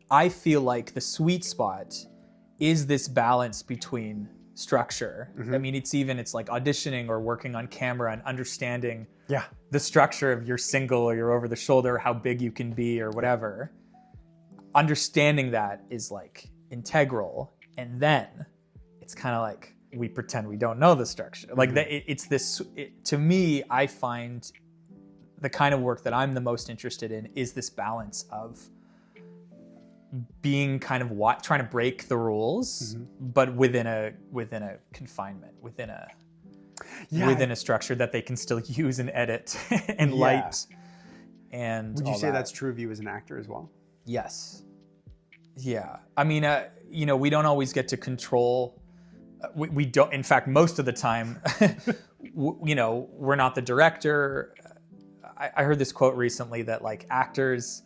I feel like the sweet spot is this balance between structure. I mean, it's like auditioning or working on camera and understanding the structure of your single or your over the shoulder, how big you can be or whatever. Understanding that is like integral. And then it's kind of like we pretend we don't know the structure. Like to me, I find the kind of work that I'm the most interested in is this balance of being kind of trying to break the rules, but within a confinement, within a structure that they can still use and edit and light. And would you say that's true of you as an actor as well? Yes. Yeah. I mean, we don't always get to control. We don't. In fact, most of the time, we're not the director. I heard this quote recently that like actors,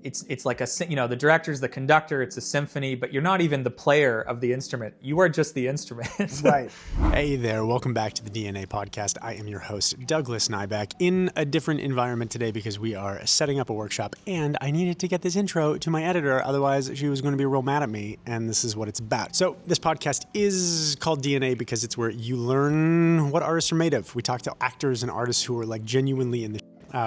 it's like the director's the conductor, it's a symphony, but you're not even the player of the instrument. You are just the instrument. Right. Hey there, welcome back to the DNA podcast. I am your host, Douglas Nyback, in a different environment today because we are setting up a workshop and I needed to get this intro to my editor, otherwise she was going to be real mad at me, and this is what it's about. So this podcast is called DNA because it's where you learn what artists are made of. We talk to actors and artists who are like genuinely in the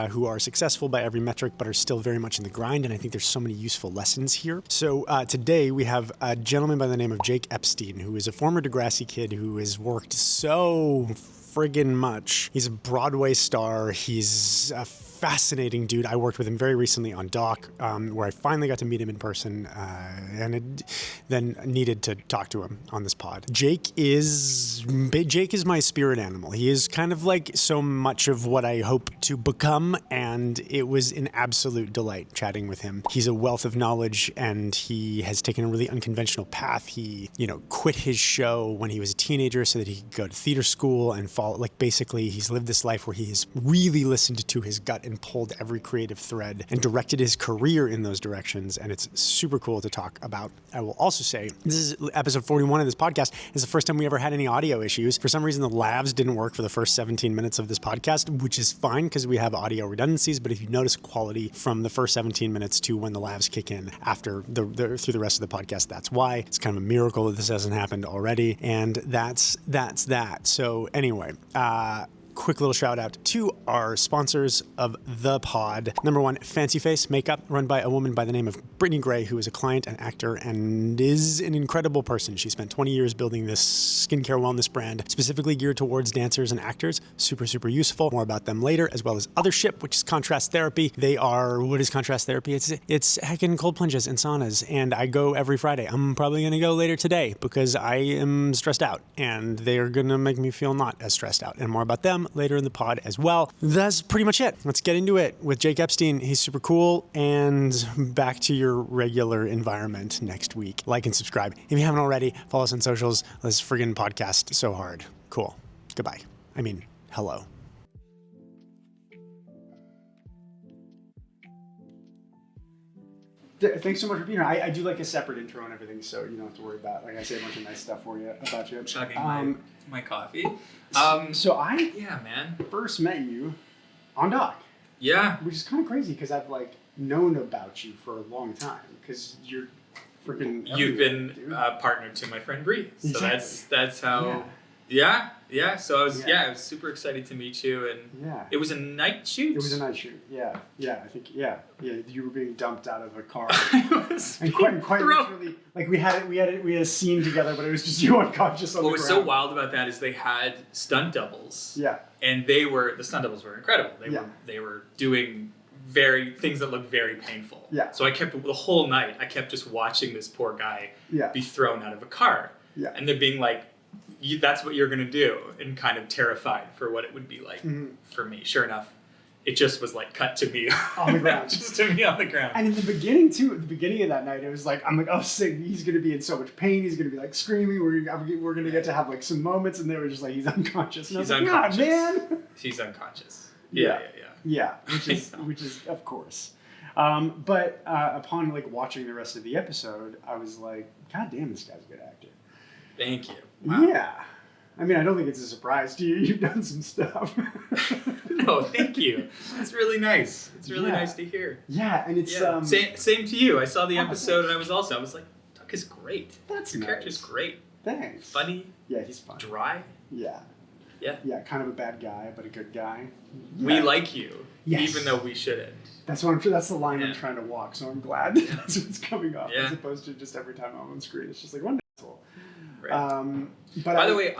who are successful by every metric, but are still very much in the grind. And I think there's so many useful lessons here. So today we have a gentleman by the name of Jake Epstein, who is a former Degrassi kid who has worked so friggin' much. He's a Broadway star. He's a fascinating dude. I worked with him very recently on Doc, where I finally got to meet him in person, and then needed to talk to him on this pod. Jake is my spirit animal. He is kind of like so much of what I hope to become, and it was an absolute delight chatting with him. He's a wealth of knowledge, and he has taken a really unconventional path. He, quit his show when he was a teenager so that he could go to theater school and basically he's lived this life where he has really listened to his gut and pulled every creative thread and directed his career in those directions, and it's super cool to talk about. I will also say, this is episode 41 of this podcast. It's the first time we ever had any audio issues. For some reason, the lavs didn't work for the first 17 minutes of this podcast, which is fine because we have audio redundancies, but if you notice quality from the first 17 minutes to when the lavs kick in after through the rest of the podcast, that's why. It's kind of a miracle that this hasn't happened already, and that's that. So anyway, quick little shout out to our sponsors of the pod. Number one, Fancy Face Makeup, run by a woman by the name of Brittany Gray, who is a client and actor and is an incredible person. She spent 20 years building this skincare wellness brand specifically geared towards dancers and actors. Super, super useful. More about them later, as well as Othership, which is contrast therapy. What is contrast therapy? It's heckin' cold plunges and saunas, and I go every Friday. I'm probably going to go later today because I am stressed out, and they are going to make me feel not as stressed out. And more about them later in the pod as well. That's pretty much it. Let's get into it with Jake Epstein. He's super cool, and back to your regular environment next week. Like and subscribe. If you haven't already, follow us on socials. Let's friggin' podcast so hard. Cool. Goodbye. Hello. Thanks so much for being here. I do like a separate intro and everything, so you don't have to worry about. Like I say a bunch of nice stuff about you. Chugging my coffee. So I man. first met you on Doc. Yeah. Which is kind of crazy because I've known about you for a long time because you're freaking. You've been partnered to my friend Bree, so exactly. that's how. Yeah. So I was super excited to meet you, and it was a night shoot. It was a night shoot. Yeah. I think you were being dumped out of a car. And quite literally, like we had a scene together, but it was just you unconscious on the ground. What was so wild about that is they had stunt doubles. Yeah. And the stunt doubles were incredible. They were doing things that looked very painful. Yeah. So the whole night I kept just watching this poor guy be thrown out of a car. Yeah. And they're being like, that's what you're going to do, and kind of terrified for what it would be like for me. Sure enough, it just was cut to me on the ground. Just to me on the ground. And in the beginning too, at the beginning of that night, it was I'm like, oh, sick. He's going to be in so much pain. He's going to be screaming. We're going to get to have some moments, and they were just he's unconscious. And he's unconscious. God, man. He's unconscious. Yeah. Which is of course. But upon watching the rest of the episode, I was like, God damn, this guy's a good actor. Thank you. Wow. I mean, I don't think it's a surprise to you. You've done some stuff. No, thank you. It's really nice. It's really nice to hear. Yeah, and it's same to you. I saw the episode and I was like, Duck is great. That's Your nice. character's great. Thanks. Funny. Yeah, he's fun. Dry. Yeah. Yeah. Yeah, kind of a bad guy, but a good guy. Yeah. We like you, yes. even though we shouldn't. That's what that's the line I'm trying to walk. So I'm glad that's what's coming off, as opposed to just every time I'm on screen, it's just like one asshole. Right. But by the way,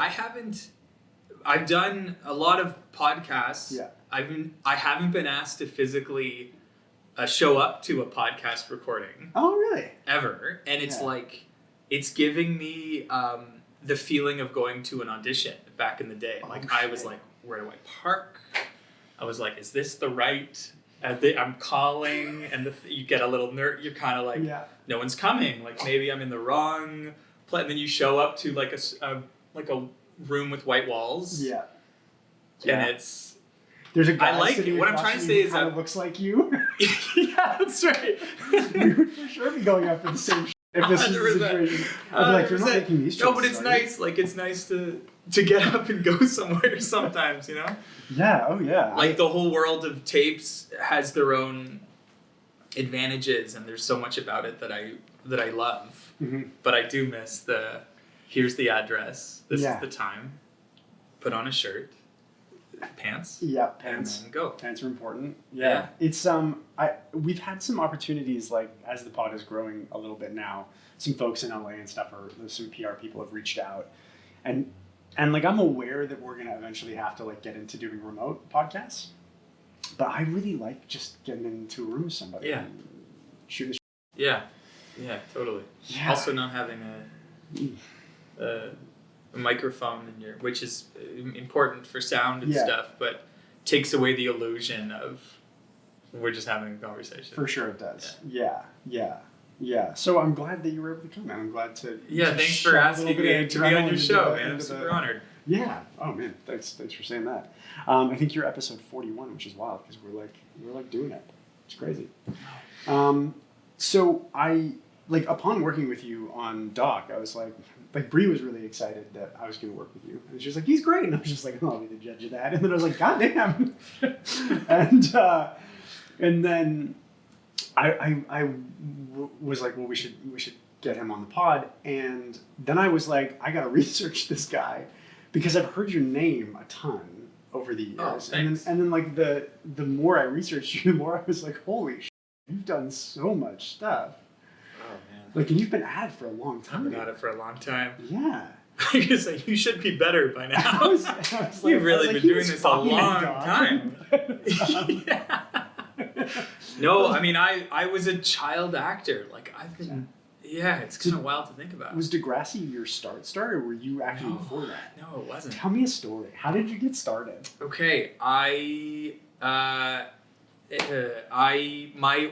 I've done a lot of podcasts. Yeah. I haven't been asked to physically show up to a podcast recording. Oh, really? Ever, and it's like, it's giving me the feeling of going to an audition back in the day. I was like, where do I park? I was like, is this the right? I'm calling, and you get a little nerd. You're kind of like, no one's coming. Like maybe I'm in the wrong place. And then you show up to like a room with white walls. Yeah. And it's. There's a guy I like it. What I'm trying to say is that looks like you. Yeah, that's right. We would for sure be going up for the same. If this is the situation, I'd be like, you're not making these choices. No, but it's nice. Like it's nice to get up and go somewhere sometimes, you know? Yeah, oh yeah. Like the whole world of tapes has their own advantages, and there's so much about it that I love. Mm-hmm. But I do miss here's the address, this is the time, put on a shirt, pants. Yeah, pants. And go. Pants are important. Yeah. It's we've had some opportunities, like as the pod is growing a little bit now, some folks in LA and stuff, or some PR people have reached out, and like I'm aware that we're gonna eventually have to like get into doing remote podcasts, but I really like just getting into a room with somebody and shooting the Yeah, totally. Yeah. Also not having a microphone in which is important for sound and stuff, but takes away the illusion of we're just having a conversation. For sure it does. Yeah. So I'm glad that you were able to come, and I'm glad to. Yeah, thanks for asking me to be on your show, man. I'm super honored. Yeah. Oh man, thanks for saying that. I think you're episode 41, which is wild because we're like doing it. It's crazy. So I upon working with you on Doc, I was like Bree was really excited that I was going to work with you, and she was like, "He's great," and I was just like, "Oh, I'll be the judge of that." And then I was like, "God damn!" and then I was like, "Well, we should get him on the pod." And then I was like, "I got to research this guy because I've heard your name a ton over the years." Oh, thanks. And then like the more I researched you, the more I was like, "Holy shit, you've done so much stuff." Like, and you've been at it for a long time. I've been at it for a long time. Yeah. You're just like, you should be better by now. You've really been doing this a long time. Yeah. No, I mean, I was a child actor. Like, I've been... Yeah, it's kind of wild to think about. Was Degrassi your start, or were you actually before that? No, it wasn't. Tell me a story. How did you get started? Okay, my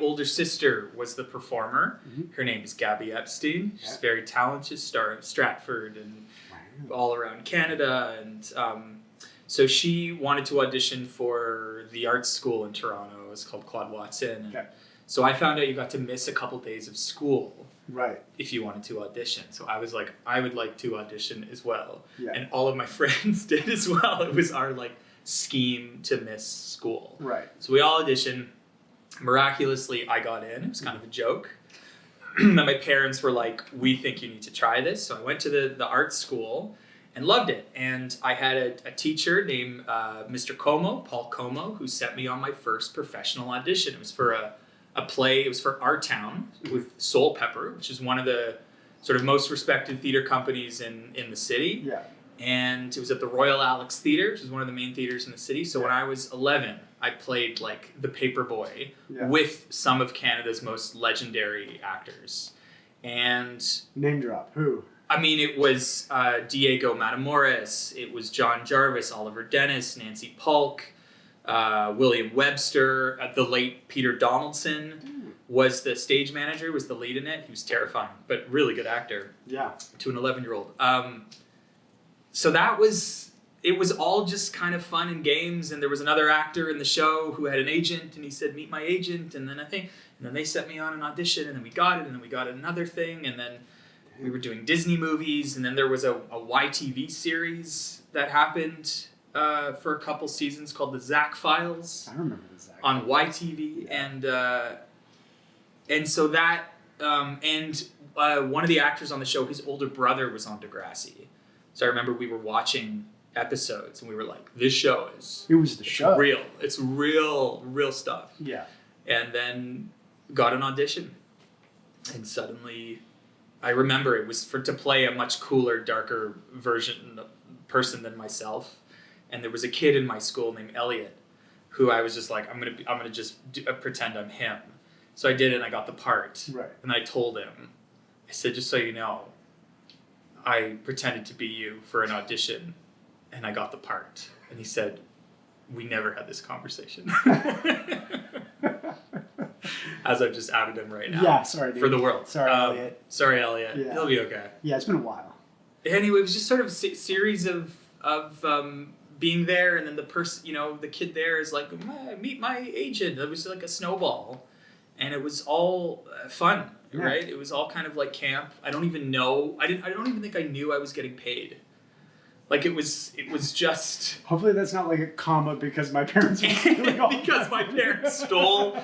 older sister was the performer. Mm-hmm. Her name is Gabby Epstein. She's very talented, star of Stratford and all around Canada. And so she wanted to audition for the art school in Toronto. It was called Claude Watson. And so I found out you got to miss a couple days of school if you wanted to audition. So I was like, I would like to audition as well. Yeah. And all of my friends did as well. It was our scheme to miss school. Right. So we all auditioned. Miraculously, I got in. It was kind of a joke. And my parents were like, we think you need to try this. So I went to the art school and loved it. And I had a teacher named Mr. Paul Como, who sent me on my first professional audition. It was for a play. It was for Our Town with Soul Pepper, which is one of the sort of most respected theater companies in the city. Yeah. And it was at the Royal Alex Theatre, which is one of the main theaters in the city. So when I was 11, I played the paper boy with some of Canada's most legendary actors. And name drop, who? I mean, it was Diego Matamoros, it was John Jarvis, Oliver Dennis, Nancy Polk, William Webster, the late Peter Donaldson was the stage manager, was the lead in it. He was terrifying, but really good actor. Yeah. To an 11-year-old. So it was all just kind of fun and games, and there was another actor in the show who had an agent, and he said, meet my agent, and then they set me on an audition, and then we got it, and then we got another thing, and then we were doing Disney movies, and then there was a YTV series that happened for a couple seasons called the Zach Files. I remember the Zach on YTV, and so that one of the actors on the show, his older brother was on Degrassi. So I remember we were watching episodes, and we were like, "This show is real. It's real stuff." Yeah. And then got an audition, and suddenly, I remember it was to play a much cooler, darker person than myself, and there was a kid in my school named Elliot, who I was just like, I'm gonna just pretend I'm him. So I did it, and I got the part. Right. And I told him, I said, just so you know, I pretended to be you for an audition, and I got the part. And he said, we never had this conversation. As I've just outed him right now. Yeah, sorry, dude. For the world. Sorry, Elliot. Sorry, Elliot. Yeah. He'll be okay. Yeah, it's been a while. Anyway, it was just sort of a series of being there, and then the person, the kid there is like, meet my agent. It was like a snowball, and it was all fun, right? It was all kind of like camp. I don't even know. I don't even think I knew I was getting paid. Like it was just. Hopefully that's not like a comma because my parents were stealing all because my parents stole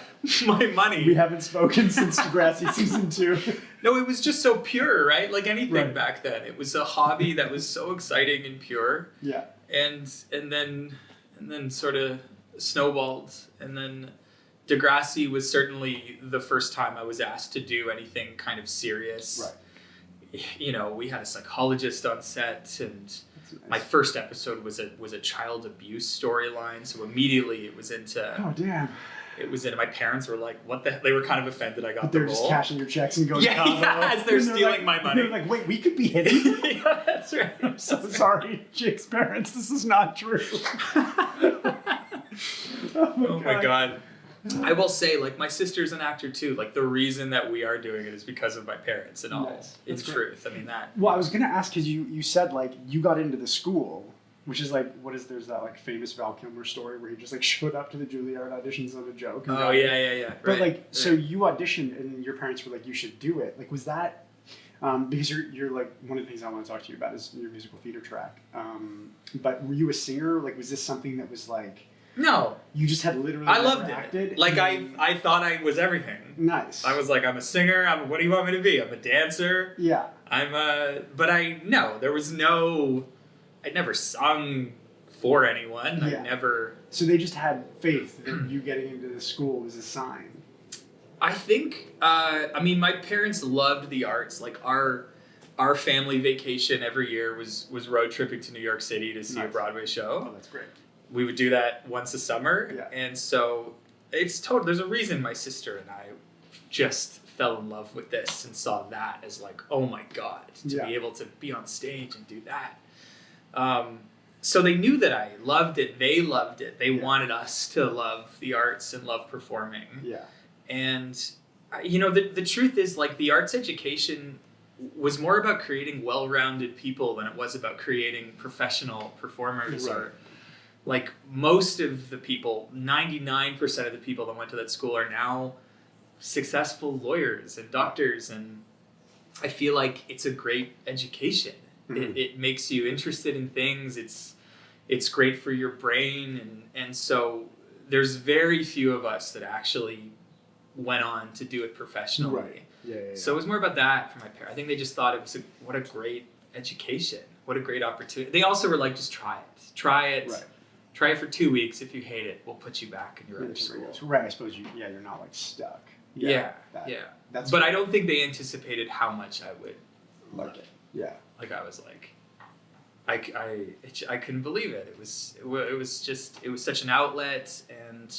my money. We haven't spoken since Degrassi season 2. No, it was just so pure, right? Like anything back then. It was a hobby that was so exciting and pure. Yeah. And then sort of snowballed, and then Degrassi was certainly the first time I was asked to do anything kind of serious. Right. We had a psychologist on set, and my first episode was a child abuse storyline. So immediately it was into. Oh damn. It was in. My parents were like, "What the?" They were kind of offended I got the role. They're just cashing your checks and going. Yeah, as they're stealing my money. They're like, "Wait, we could be hidden." Yeah, that's right. I'm so sorry, Jake's parents. This is not true. Oh my god. I will say, like, my sister's an actor too. Like, the reason that we are doing it is because of my parents and all. Nice. In truth, I mean that. Well, I was gonna ask because you said like you got into the school. Which is like, there's that like famous Val Kilmer story where he just like showed up to the Juilliard auditions on a joke. Oh, yeah. But like, so you auditioned and your parents were like, you should do it. Like, was that, because you're like, one of the things I want to talk to you about is your musical theater track. But were you a singer? Like, was this something that was like, no. You just had literally I loved acted? It. Like, I thought I was everything. Nice. I was like, I'm a singer. What do you want me to be? I'm a dancer. Yeah. There was no... I'd never sung for anyone. Yeah. I never... So they just had faith that you getting into the school was a sign. I think, my parents loved the arts. Like, our family vacation every year was road tripping to New York City to see a Broadway show. Oh, that's great. We would do that once a summer. Yeah. And so there's a reason my sister and I just fell in love with this and saw that as like, oh my God, to be able to be on stage and do that. So they knew that I loved it. They loved it. They wanted us to love the arts and love performing. Yeah. And, the truth is, like, the arts education was more about creating well-rounded people than it was about creating professional performers. Right. Or, like, most of the people, 99% of the people that went to that school are now successful lawyers and doctors. And I feel like it's a great education. Mm-hmm. It makes you interested in things. It's great for your brain, and so there's very few of us that actually went on to do it professionally. Right. Yeah. So it was more about that for my parents. I think they just thought it was what a great education, what a great opportunity. They also were like, just try it. Right. Try it for 2 weeks. If you hate it, we'll put you back in your other school. Right. I suppose you're not like stuck. Yeah. But I don't think they anticipated how much I would love it. Yeah. Like, I was like, I couldn't believe it. It was such an outlet, and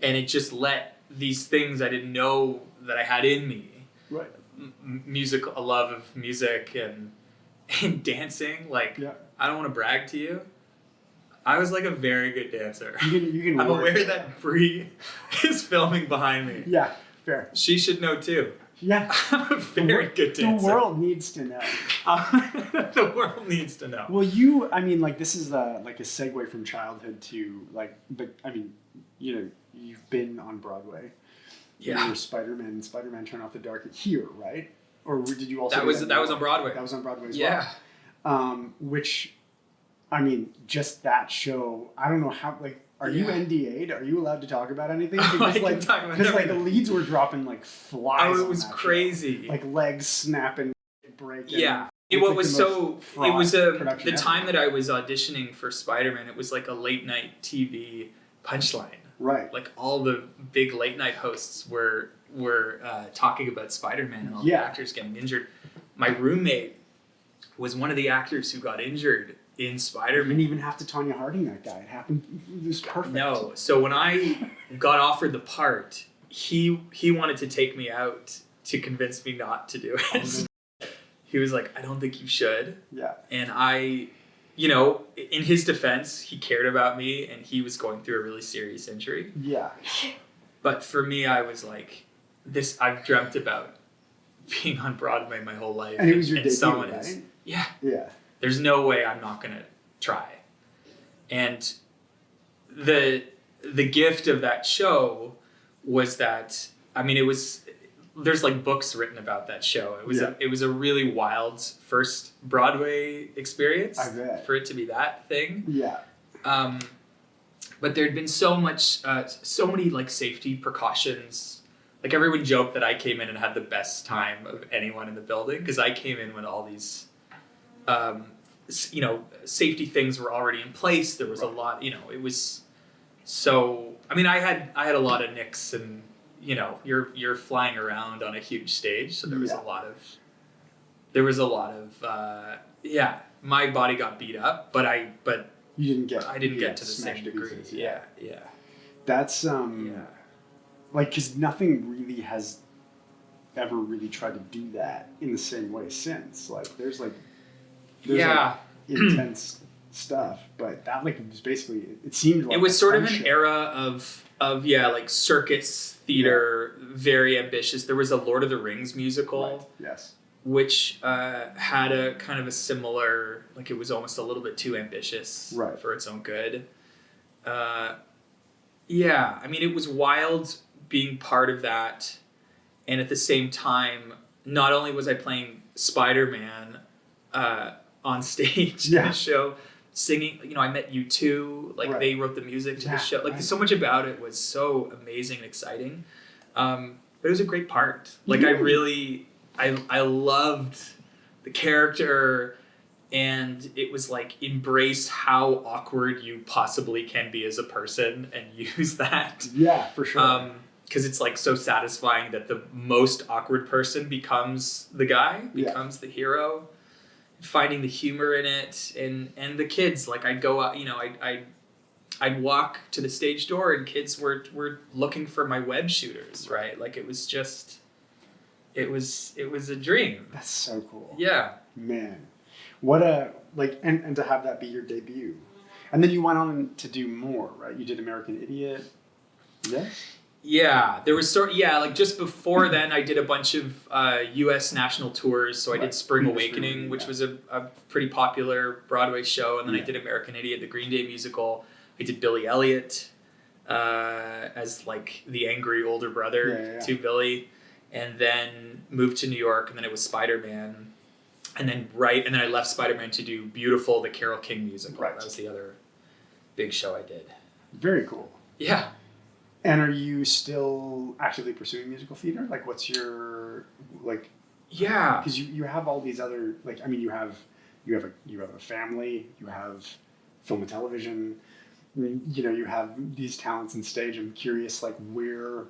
it just let these things I didn't know that I had in me. Right. A love of music and dancing. Like, I don't want to brag to you. I was like a very good dancer. You can I'm aware that Bree is filming behind me. Yeah, fair. She should know too. Yeah. I'm a very good dancer. The world needs to know. The world needs to know. Well, this is like a segue from childhood to you've been on Broadway. Yeah. You're Spiderman Turn Off the Dark here, right? or did you also? That was on Broadway. That was on Broadway as well. Which, I mean, just that show. I don't know how. Like, are you NDA'd? Are you allowed to talk about anything? Because the leads were dropping like flies. Oh, it was crazy. Show. Like legs snapping, breaking. Yeah. The time that I was auditioning for Spiderman, it was like a late night TV punchline. Right. Like all the big late night hosts were talking about Spiderman and all the actors getting injured. My roommate was one of the actors who got injured in Spiderman. You didn't even have to Tanya Harding that guy. It happened. It was perfect. No. So when I got offered the part, he wanted to take me out to convince me not to do it. He was like, I don't think you should. Yeah. And I, in his defense, he cared about me and he was going through a really serious injury. Yeah. But for me, I was like, I've dreamt about being on Broadway my whole life. And it was your debut, right? Yeah. Yeah. There's no way I'm not going to try. And the gift of that show was that, I mean, there's like books written about that show. It was a really wild first Broadway experience. I bet. For it to be that thing. Yeah. But there'd been so many like safety precautions. Like everyone joked that I came in and had the best time of anyone in the building because I came in when all these, safety things were already in place. There was a lot, it was so. I mean, I had a lot of nicks and. You're flying around on a huge stage, so there was a lot of my body got beat up, but I didn't get to the same degree. Yeah. That's like, because nothing really has ever really tried to do that in the same way since. Like there's intense stuff, but that was basically, it seemed like it was sort of an era of like circus theater, very ambitious. There was a Lord of the Rings musical, yes, which had a kind of a similar, like it was almost a little bit too ambitious for its own good. I mean, it was wild being part of that, and at the same time, not only was I playing Spider-Man on stage in the show, singing, I met U2, they wrote the music to the show. So much about it was so amazing and exciting. But it was a great part. I loved the character, and it was like embrace how awkward you possibly can be as a person and use that. Yeah, for sure. Because it's like so satisfying that the most awkward person becomes the guy, becomes the hero. Finding the humor in it, and the kids, like I'd go out, I'd walk to the stage door and kids were looking for my web shooters, right? Like it was a dream. That's so cool. Yeah. Man. What and to have that be your debut. And then you went on to do more, right? You did American Idiot. Yes? Yeah, there was just before then I did a bunch of U.S. national tours. So I did Spring Awakening, which was a pretty popular Broadway show. And then I did American Idiot, the Green Day musical. I did Billy Elliot as like the angry older brother to Billy. And then moved to New York, and then it was Spider-Man. And then I left Spider-Man to do Beautiful, the Carole King musical. Right. That was the other big show I did. Very cool. Yeah. And are you still actively pursuing musical theater? Like, what's your Yeah. Because you have all these other you have a family, you have film and television, you have these talents on stage. I'm curious, where.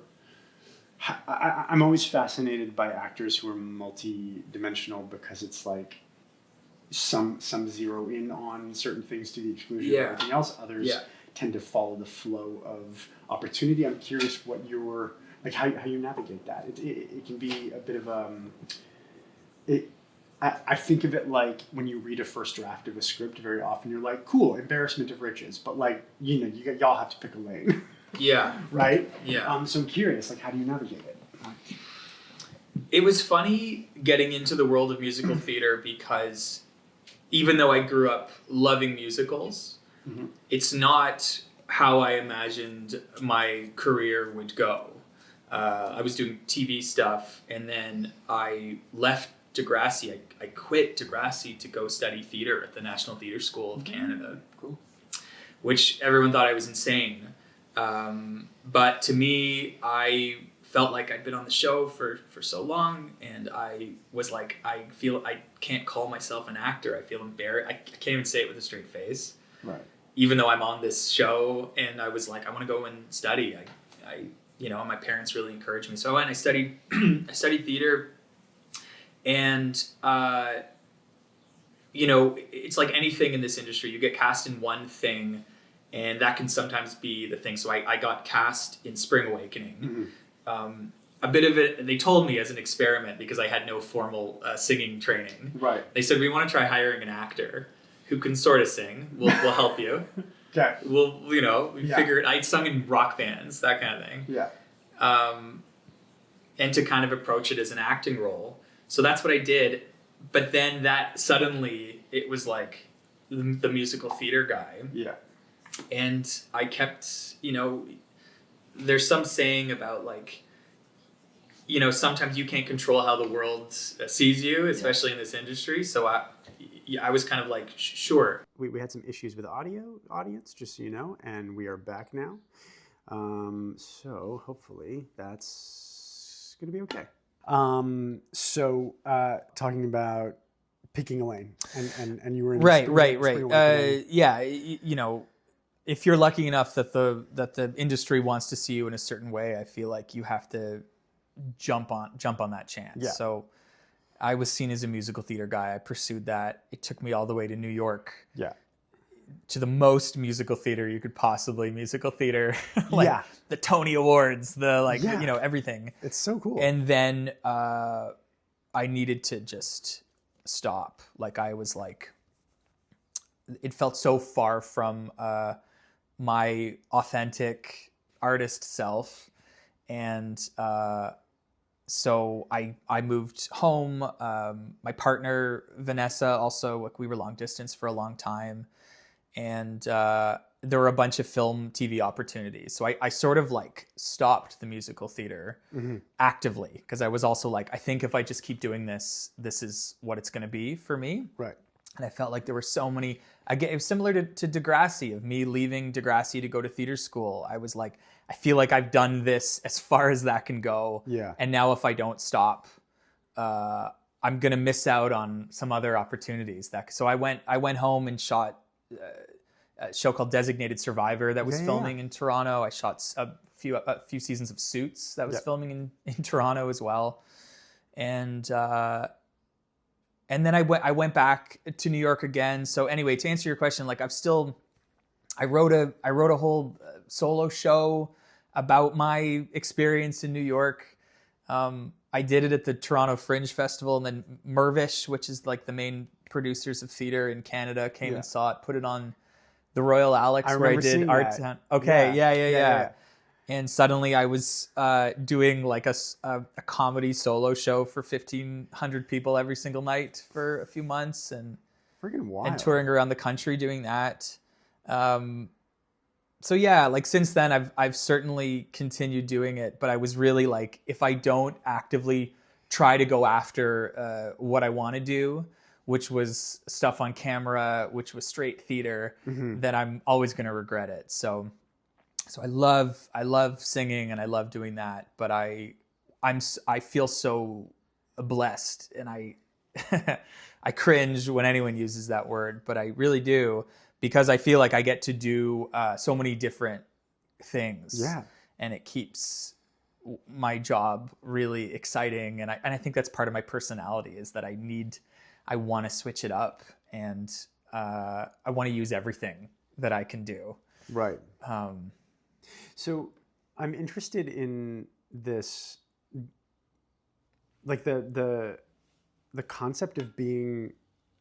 I'm always fascinated by actors who are multi-dimensional because it's like some zero in on certain things to the exclusion of everything else. Others tend to follow the flow of opportunity. I'm curious what your how you navigate that. It can be a bit of I think of it like when you read a first draft of a script. Very often you're like, cool, embarrassment of riches, but y'all have to pick a lane. Yeah. Right? Yeah. So I'm curious, how do you navigate it? It was funny getting into the world of musical theater because even though I grew up loving musicals, it's not how I imagined my career would go. I was doing TV stuff, and then I left Degrassi. I quit Degrassi to go study theater at the National Theatre School of Canada. Cool. Which everyone thought I was insane. But to me, I felt like I'd been on the show for so long, and I was like, I feel I can't call myself an actor. I feel embarrassed. I can't even say it with a straight face. Right. Even though I'm on this show, and I was like, I want to go and study. I my parents really encouraged me. So I went and I studied, I studied theater, and, it's like anything in this industry. You get cast in one thing, and that can sometimes be the thing. So I got cast in Spring Awakening. Mm-hmm. A bit of it, they told me as an experiment because I had no formal singing training. Right. They said, we want to try hiring an actor who can sort of sing. We'll help you. Okay. We figured, I'd sung in rock bands, that kind of thing. Yeah. And to kind of approach it as an acting role. So that's what I did. But then that suddenly, it was like the musical theater guy. Yeah. And I kept, there's some saying about like, sometimes you can't control how the world sees you, especially in this industry. So I was kind of like, sure. We had some issues with audience, just so you know, and we are back now. So hopefully that's going to be okay. Talking about picking a lane, and you were in right. If you're lucky enough that the industry wants to see you in a certain way, I feel like you have to jump on that chance. Yeah. So I was seen as a musical theater guy. I pursued that. It took me all the way to New York. Yeah. To the most musical theater you could possibly musical theater. The Tony Awards, everything. It's so cool. And then I needed to just stop. Like I was like, it felt so far from my authentic artist self. And so I moved home. My partner, Vanessa, also, like we were long distance for a long time. And there were a bunch of film, TV opportunities. So I sort of like stopped the musical theater actively because I was also like, I think if I just keep doing this, this is what it's going to be for me. Right. And I felt like there were so many, again, it was similar to Degrassi, of me leaving Degrassi to go to theater school. I was like, I feel like I've done this as far as that can go. Yeah. And now if I don't stop, I'm going to miss out on some other opportunities. So I went home and shot a show called Designated Survivor that was filming in Toronto. I shot a few seasons of Suits that was filming in Toronto as well. And then I went back to New York again. So anyway, to answer your question, like I wrote a whole solo show about my experience in New York. I did it at the Toronto Fringe Festival, and then Mirvish, which is like the main producers of theater in Canada, came and saw it, put it on the Royal Alex, where I did Art Town. Okay, yeah. And suddenly I was doing like a comedy solo show for 1,500 people every single night for a few months, and freaking wild, and touring around the country doing that. So yeah, like since then I've certainly continued doing it, but I was really like, if I don't actively try to go after what I want to do, which was stuff on camera, which was straight theater, then I'm always going to regret it. So I love singing and I love doing that, but I feel so blessed, and I cringe when anyone uses that word, but I really do, because I feel like I get to do so many different things. Yeah. And it keeps my job really exciting. And I think that's part of my personality, is that I want to switch it up, and I want to use everything that I can do. Right. So I'm interested in this, like the concept of being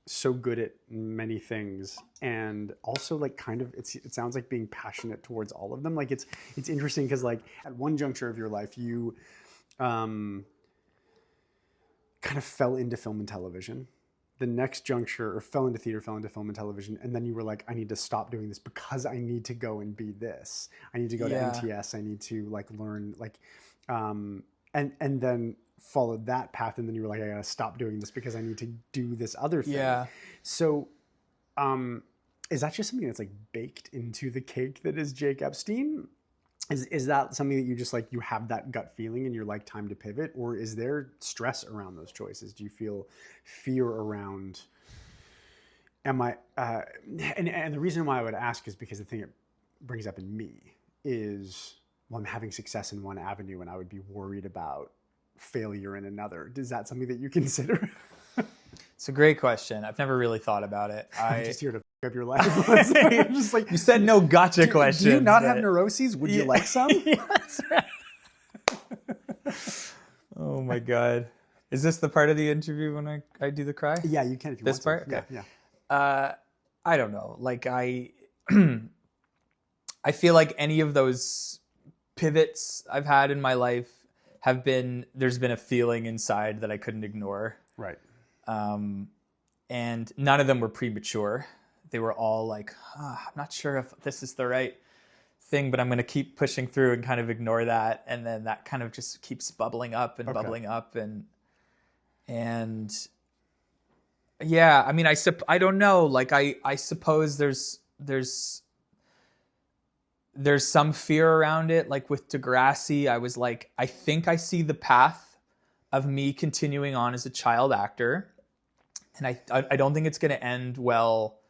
so good at many things, and also like kind of it sounds like being passionate towards all of them. Like it's interesting because like at one juncture of your life you kind of fell into film and television. The next juncture, or fell into theater, fell into film and television, and then you were like, I need to stop doing this because I need to go and be this. I need to go to MTS. I need to like learn like And then followed that path, and then you were like, I gotta stop doing this because I need to do this other thing. Yeah. So, is that just something that's like baked into the cake that is Jake Epstein? Is that something that you just like, you have that gut feeling and you're like, time to pivot? Or is there stress around those choices? Do you feel fear around, and the reason why I would ask is because the thing it brings up in me is, well, I'm having success in one avenue and I would be worried about failure in another. Is that something that you consider? It's a great question. I've never really thought about it. I'm just here to up your life. Just like, you said no gotcha questions. Do you not have neuroses? Would you like some? Yeah, that's right. Oh my God. Is this the part of the interview when I do the cry? Yeah, you can if you this want part? to. Yeah. I don't know. Like I feel like any of those pivots I've had in my life there's been a feeling inside that I couldn't ignore. Right. And none of them were premature. They were all like, I'm not sure if this is the right thing, but I'm going to keep pushing through and kind of ignore that. And then that kind of just keeps bubbling up and bubbling up. And yeah, I mean, I don't know. Like, I suppose there's some fear around it. Like with Degrassi, I was like, I think I see the path of me continuing on as a child actor. And I don't think it's going to end well,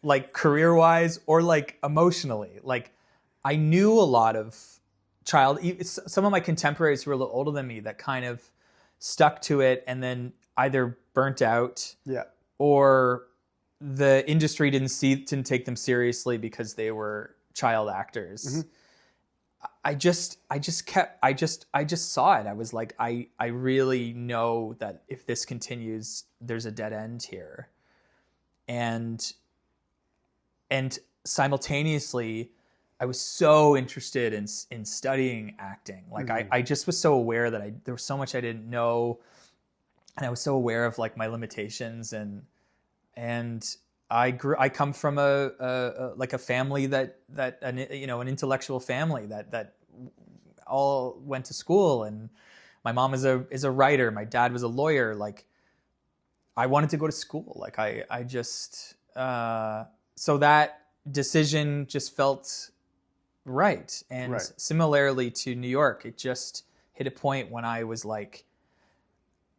like career-wise or like emotionally. Like I knew a lot of some of my contemporaries who were a little older than me that kind of stuck to it and then either burnt out or the industry didn't take them seriously because they were child actors. Mm-hmm. I just saw it. I was like, I really know that if this continues, there's a dead end here. And simultaneously, I was so interested in studying acting. Like I just was so aware that there was so much I didn't know, and I was so aware of like my limitations and I come from a family an intellectual family that all went to school, and my mom is a writer. My dad was a lawyer. Like I wanted to go to school. Like I just, so that decision just felt right. And similarly to New York, it just hit a point when I was like,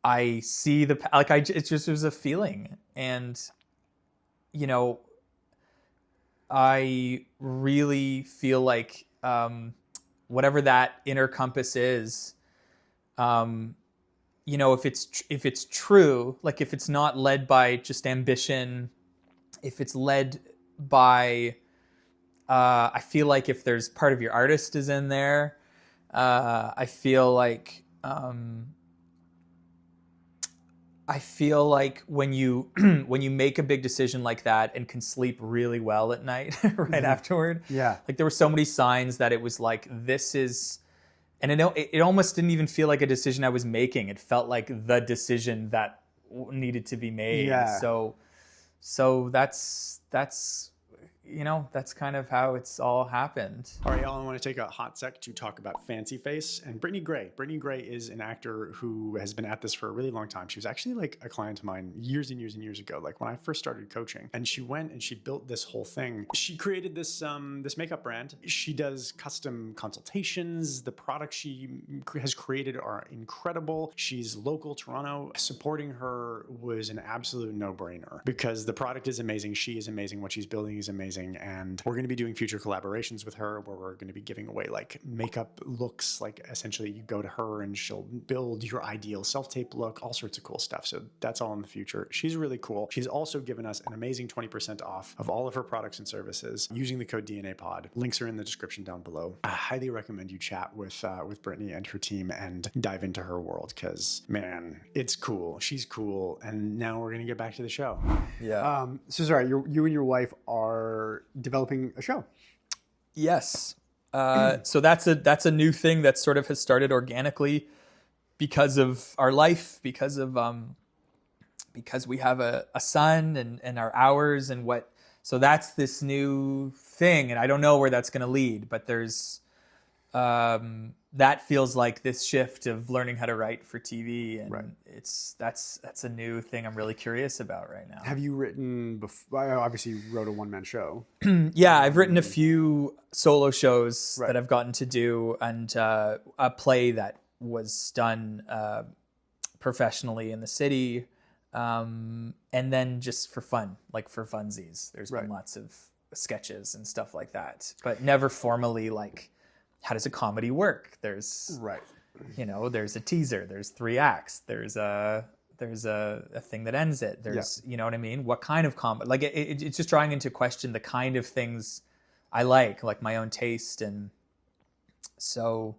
I see it just was a feeling. And, you know, I really feel like, whatever that inner compass is, you know, if it's true, like if it's not led by just ambition, if it's led by, I feel like if there's part of your artist is in there, I feel like when you when you make a big decision like that and can sleep really well at night right afterward, like there were so many signs that it was like, this is, and it almost didn't even feel like a decision I was making. It felt like the decision that needed to be made. So that's you know, that's kind of how it's all happened. All right, y'all, I want to take a hot sec to talk about Fancy Face and Brittany Gray. Brittany Gray is an actor who has been at this for a really long time. She was actually like a client of mine years and years and years ago, like when I first started coaching. And she went and she built this whole thing. She created this this makeup brand. She does custom consultations. The products she has created are incredible. She's local Toronto. Supporting her was an absolute no-brainer because the product is amazing. She is amazing. What she's building is amazing. And we're going to be doing future collaborations with her where we're going to be giving away like makeup looks. Like essentially you go to her and she'll build your ideal self-tape look, all sorts of cool stuff. So that's all in the future. She's really cool. She's also given us an amazing 20% off of all of her products and services using the code DNA Pod. Links are in the description down below. I highly recommend you chat with Brittany and her team and dive into her world because, man, it's cool. She's cool. And now we're going to get back to the show. Yeah. So sorry, you and your wife are developing a show. Yes. So that's a new thing that sort of has started organically because of our life, because we have a son and our hours and what. So that's this new thing, and I don't know where that's going to lead, but there's that feels like this shift of learning how to write for TV, and that's a new thing I'm really curious about right now. Have you written before? Obviously, you wrote a one-man show. Yeah, I've written a few solo shows that I've gotten to do, and a play that was done professionally in the city, and then just for fun, like for funsies. There's been lots of sketches and stuff like that, but never formally like, how does a comedy work? There's there's a teaser, there's 3 acts, there's a thing that ends it, there's you know what I mean, what kind of comedy, like it's just drawing into question the kind of things I like my own taste. And so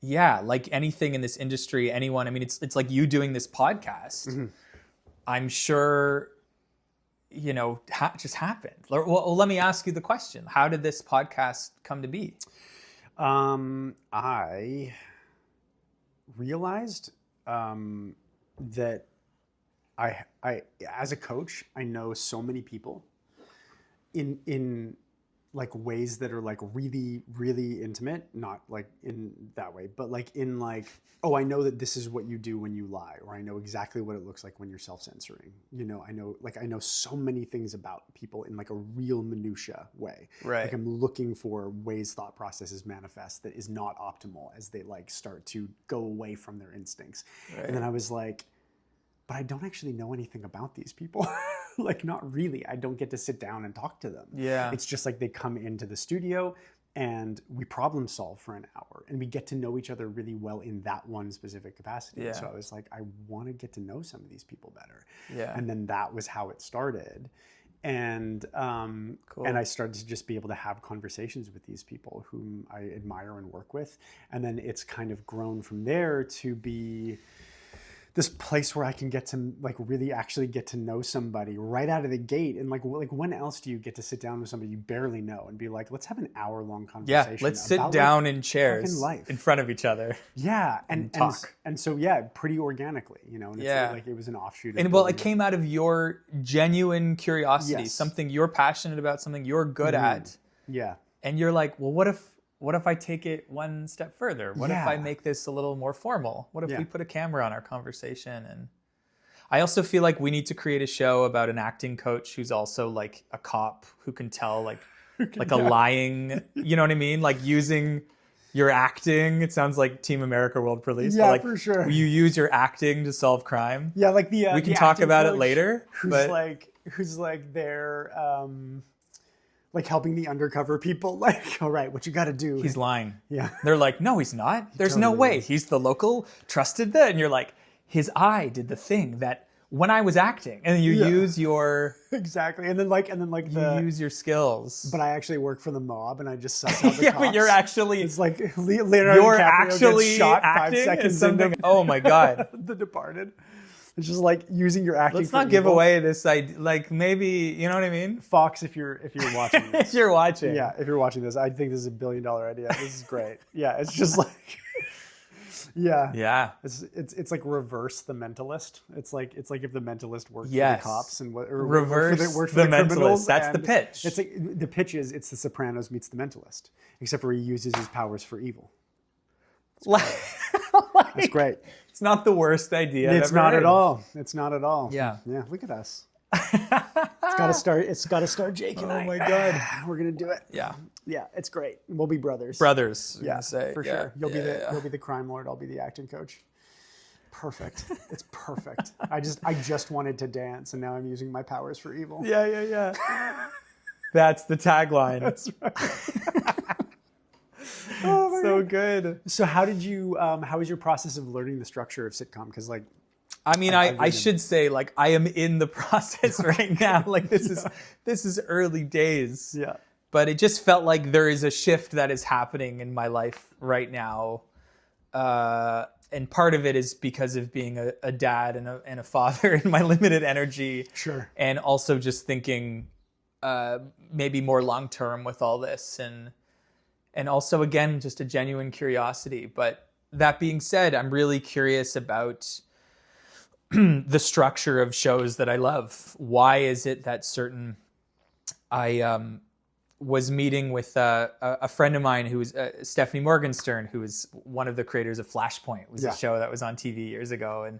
yeah, like anything in this industry, anyone, I mean, it's like you doing this podcast, I'm sure just happened. Well, let me ask you the question. How did this podcast come to be? I realized that I as a coach, I know so many people in like ways that are like really, really intimate, not like in that way, but like in like, oh, I know that this is what you do when you lie, or I know exactly what it looks like when you're self-censoring. I know so many things about people in like a real minutia way. Right. Like I'm looking for ways thought processes manifest that is not optimal as they like start to go away from their instincts. Right. And then I was like, but I don't actually know anything about these people. Like, not really. I don't get to sit down and talk to them. Yeah. It's just like they come into the studio and we problem solve for an hour and we get to know each other really well in that one specific capacity. Yeah. So I was like, I want to get to know some of these people better. Yeah. And then that was how it started. And cool. And I started to just be able to have conversations with these people whom I admire and work with. And then it's kind of grown from there to be this place where I can get to like really actually get to know somebody right out of the gate. And like when else do you get to sit down with somebody you barely know and be like, let's have an hour-long conversation. Yeah, let's sit down in chairs in front of each other. Yeah, and talk. And so yeah, pretty organically, And it's like it was an offshoot. And well, it came out of your genuine curiosity, something you're passionate about, something you're good at. Yeah. And you're like, well, what if I take it one step further? What if I make this a little more formal? What if we put a camera on our conversation? And I also feel like we need to create a show about an acting coach who's also like a cop who can tell like a lying, you know what I mean? Like using your acting. It sounds like Team America World Police. Yeah, but like, for sure. You use your acting to solve crime. Yeah, like we can talk about it later. Who's like there. Like helping the undercover people, like, all right, what you got to do. He's lying. Yeah. They're like, no, he's not. There's no way. He's the local trusted that. And you're like, his eye did the thing that when I was acting. And you use your... Exactly. And then you use your skills. But I actually work for the mob and I just suss out the cops. But you're actually... It's like Leonardo you're DiCaprio actually gets shot acting 5 seconds something. Oh my God. The Departed. It's just like using your acting. Let's not give away this idea. Like maybe, you know what I mean? Fox, if you're watching this. If you're watching. Yeah, if you're watching this, I think this is $1 billion idea. This is great. Yeah, it's just like yeah. It's like reverse The Mentalist. It's like if The Mentalist worked for the cops and reverse worked for the criminals. Mentalist. That's the pitch. It's like the pitch is it's The Sopranos meets The Mentalist, except for he uses his powers for evil. It's great. It's not the worst idea. It's not at all. It's not at all. Yeah. Yeah. Look at us. It's got to start Jake and I. Oh my God. We're going to do it. Yeah. Yeah. It's great. We'll be brothers. Yeah. For sure. You'll be the crime lord. I'll be the acting coach. Perfect. It's perfect. I just wanted to dance and now I'm using my powers for evil. Yeah. That's the tagline. That's right. Oh, so good. So how was your process of learning the structure of sitcom? Because like, I mean, I should say like I am in the process right now. Like this is early days. Yeah. But it just felt like there is a shift that is happening in my life right now. And part of it is because of being a dad and a father and my limited energy. Sure. And also just thinking maybe more long term with all this and also, again, just a genuine curiosity. But that being said, I'm really curious about the structure of shows that I love. Why is it that certain... I was meeting with a friend of mine who was Stephanie Morgenstern, who was one of the creators of Flashpoint. It was a show that was on TV years ago.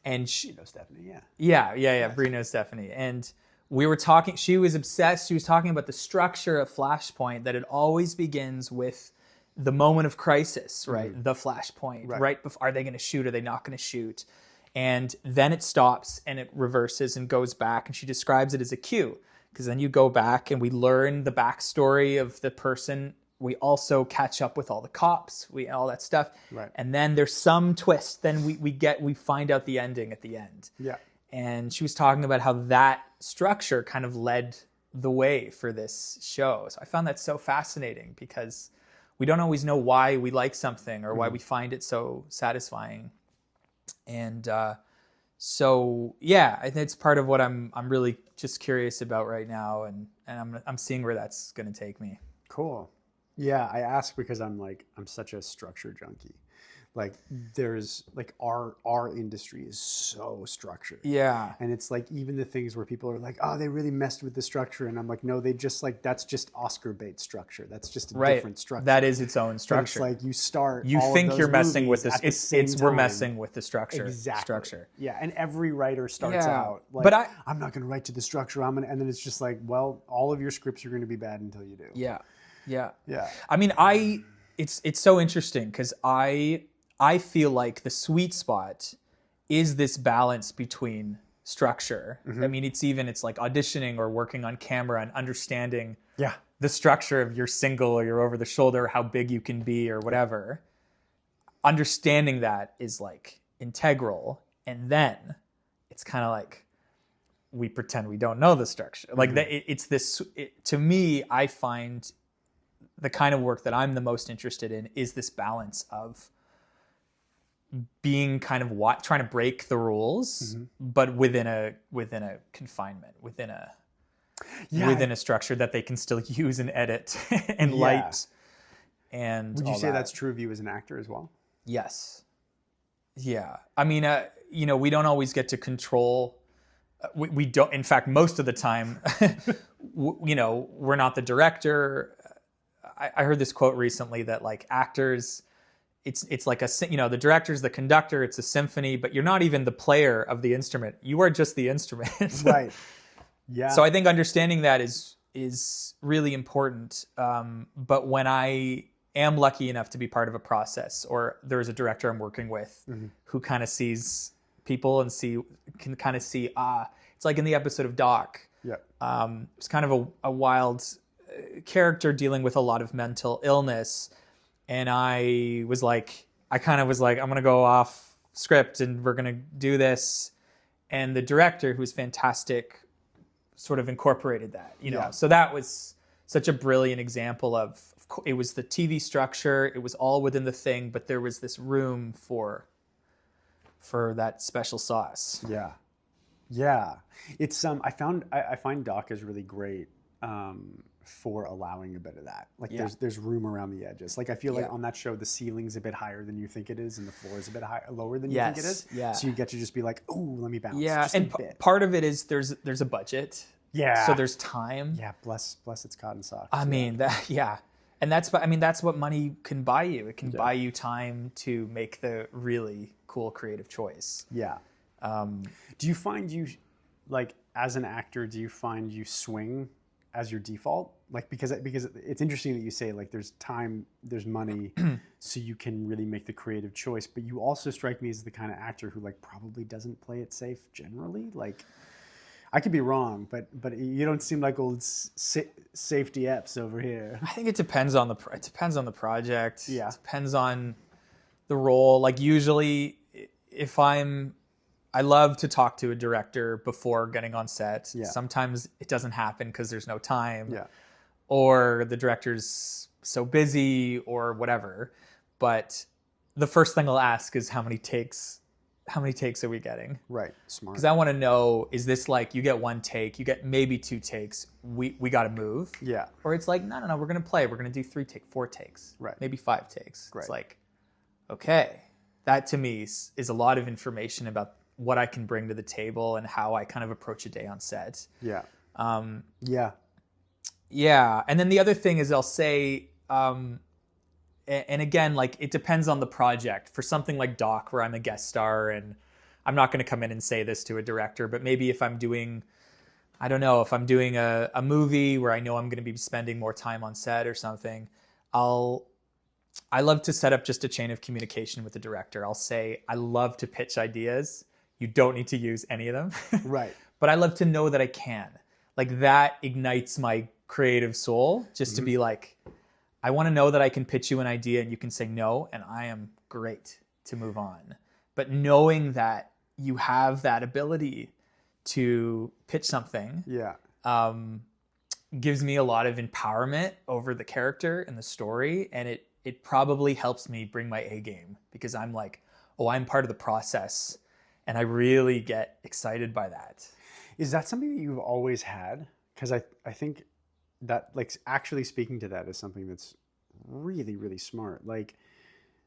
And she knows Stephanie, yeah. Bree knows Stephanie. And we were talking, she was obsessed. She was talking about the structure of Flashpoint, that it always begins with the moment of crisis, right? The Flashpoint, right before, are they going to shoot? Are they not going to shoot? And then it stops and it reverses and goes back. And she describes it as a cue, because then you go back and we learn the backstory of the person. We also catch up with all the cops, all that stuff. Right. And then there's some twist. Then we find out the ending at the end. Yeah. And she was talking about how that structure kind of led the way for this show. So I found that so fascinating, because we don't always know why we like something or why we find it so satisfying. And so yeah, I think it's part of what I'm really just curious about right now, and I'm seeing where that's going to take me. Cool. Yeah, I ask because I'm such a structure junkie. Like there's like our industry is so structured. Yeah. And it's like even the things where people are like, oh, they really messed with the structure. And I'm like, no, they just like, that's just Oscar bait structure. That's just a different structure. That is its own structure. But it's like you think you're messing with this. We're messing with the structure. Exactly. Structure. Yeah. And every writer starts out like, but I'm not going to write to the structure. And then it's just like, well, all of your scripts are going to be bad until you do. Yeah. Yeah. Yeah. I mean, it's so interesting, because I feel like the sweet spot is this balance between structure. I mean, it's like auditioning or working on camera and understanding the structure of your single or your over the shoulder, how big you can be or whatever. Understanding that is like integral. And then it's kind of like we pretend we don't know the structure. Like to me, I find the kind of work that I'm the most interested in is this balance of being kind of trying to break the rules, but within a confinement, within a structure that they can still use and edit and light. And would you say that's true of you as an actor as well? Yes. Yeah. I mean, we don't always get to control. We don't. In fact, most of the time, we're not the director. I heard this quote recently that like actors, it's like the director's the conductor, it's a symphony, but you're not even the player of the instrument. You are just the instrument. Right. Yeah. So I think understanding that is really important. But when I am lucky enough to be part of a process, or there's a director I'm working with who kind of sees people and can kind of see, it's like in the episode of Doc. Yeah. It's kind of a wild character dealing with a lot of mental illness. And I kind of was like, I'm going to go off script and we're going to do this. And the director, who's fantastic, sort of incorporated that, So that was such a brilliant example of it was the TV structure. It was all within the thing, but there was this room for that special sauce. Yeah. Yeah. It's, I find Doc is really great. For allowing a bit of that. Like there's room around the edges. Like I feel like on that show, the ceiling's a bit higher than you think it is and the floor is a bit lower than you think it is. Yeah. So you get to just be like, oh, let me bounce. Yeah. Just and part of it is there's a budget. Yeah. So there's time. Yeah. Bless its cotton socks. I mean, and that's what money can buy you. It can buy you time to make the really cool creative choice. Yeah. Do you find like as an actor, do you find you swing as your default? Like because it's interesting that you say like there's time, there's money, so you can really make the creative choice. But you also strike me as the kind of actor who like probably doesn't play it safe generally. Like I could be wrong, but you don't seem like old safety eps over here. I think it depends on the project. Yeah, it depends on the role. Like usually, if I love to talk to a director before getting on set. Yeah. Sometimes it doesn't happen because there's no time. Yeah. Or the director's so busy or whatever. But the first thing I'll ask is how many takes are we getting? Right. Smart. Because I want to know, is this like you get one take, you get maybe 2 takes, we got to move? Yeah. Or it's like, no, we're going to play. We're going to do 4 takes. Right. Maybe 5 takes. Right. It's like, okay. That to me is a lot of information about what I can bring to the table and how I kind of approach a day on set. Yeah. Yeah. Yeah. And then the other thing is I'll say, and again, like it depends on the project. For something like Doc, where I'm a guest star, and I'm not going to come in and say this to a director, but maybe if I'm doing, I don't know, if I'm doing a movie where I know I'm going to be spending more time on set or something, I love to set up just a chain of communication with the director. I'll say, I love to pitch ideas. You don't need to use any of them. Right. But I love to know that I can. Like that ignites my creative soul, just to be like, I want to know that I can pitch you an idea and you can say no, and I am great to move on. But knowing that you have that ability to pitch something, gives me a lot of empowerment over the character and the story, and it probably helps me bring my A game, because I'm like, oh, I'm part of the process, and I really get excited by that. Is that something that you've always had? Because I think that, like, actually speaking to that is something that's really, really smart. Like,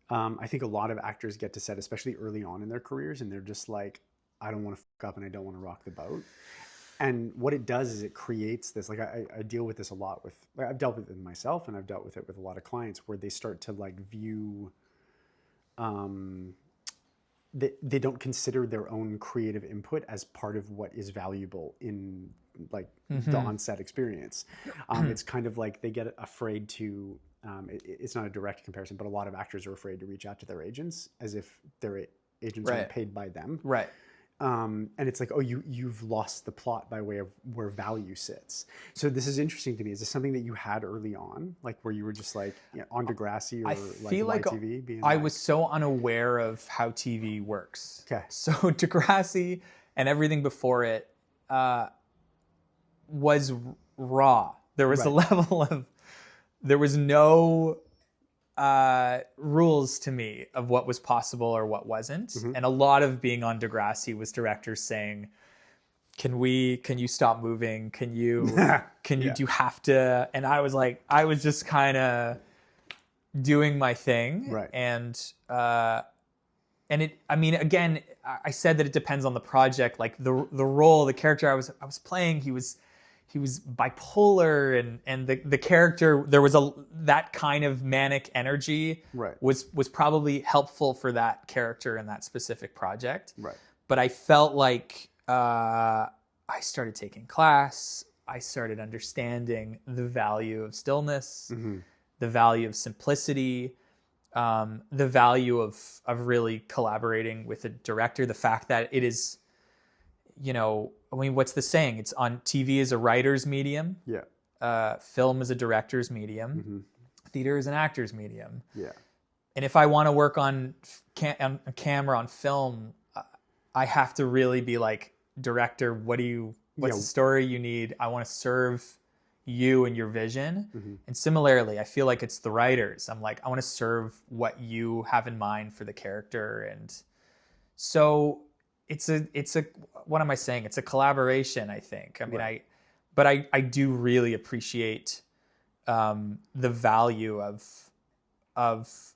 I think a lot of actors get to set, especially early on in their careers, and they're just like, I don't want to fuck up and I don't want to rock the boat. And what it does is it creates this, like I deal with this a lot with, like, I've dealt with it myself, and I've dealt with it with a lot of clients, where they start to like view, they don't consider their own creative input as part of what is valuable in like the on-set experience. It's kind of like they get afraid to, it's not a direct comparison, but a lot of actors are afraid to reach out to their agents as if their agents are paid by them. Right. And it's like, oh, you've lost the plot by way of where value sits. So this is interesting to me. Is this something that you had early on, like where you were just like, you know, on Degrassi or like YTV? Being I like... was so unaware of how TV works. Okay. So Degrassi and everything before it was raw. There was a level of, there was no rules to me of what was possible or what wasn't. And a lot of being on Degrassi was directors saying, can you stop moving? Can you, do you have to? And I was like, I was just kind of doing my thing. Right. And it, I mean, again, I said that it depends on the project. Like the role, the character I was playing, he was bipolar, and the character, there was that kind of manic energy was probably helpful for that character in that specific project. Right. But I felt like I started taking class. I started understanding the value of stillness, the value of simplicity, the value of really collaborating with a director. The fact that it is, you know, I mean, what's the saying? It's on TV is a writer's medium. Yeah. Film is a director's medium. Theater is an actor's medium. Yeah. And if I want to work on a camera, on film, I have to really be like, director, what's the story you need? I want to serve you and your vision. And similarly, I feel like it's the writers. I'm like, I want to serve what you have in mind for the character. And so it's a what am I saying? It's a collaboration, I think. I mean, I do really appreciate the value of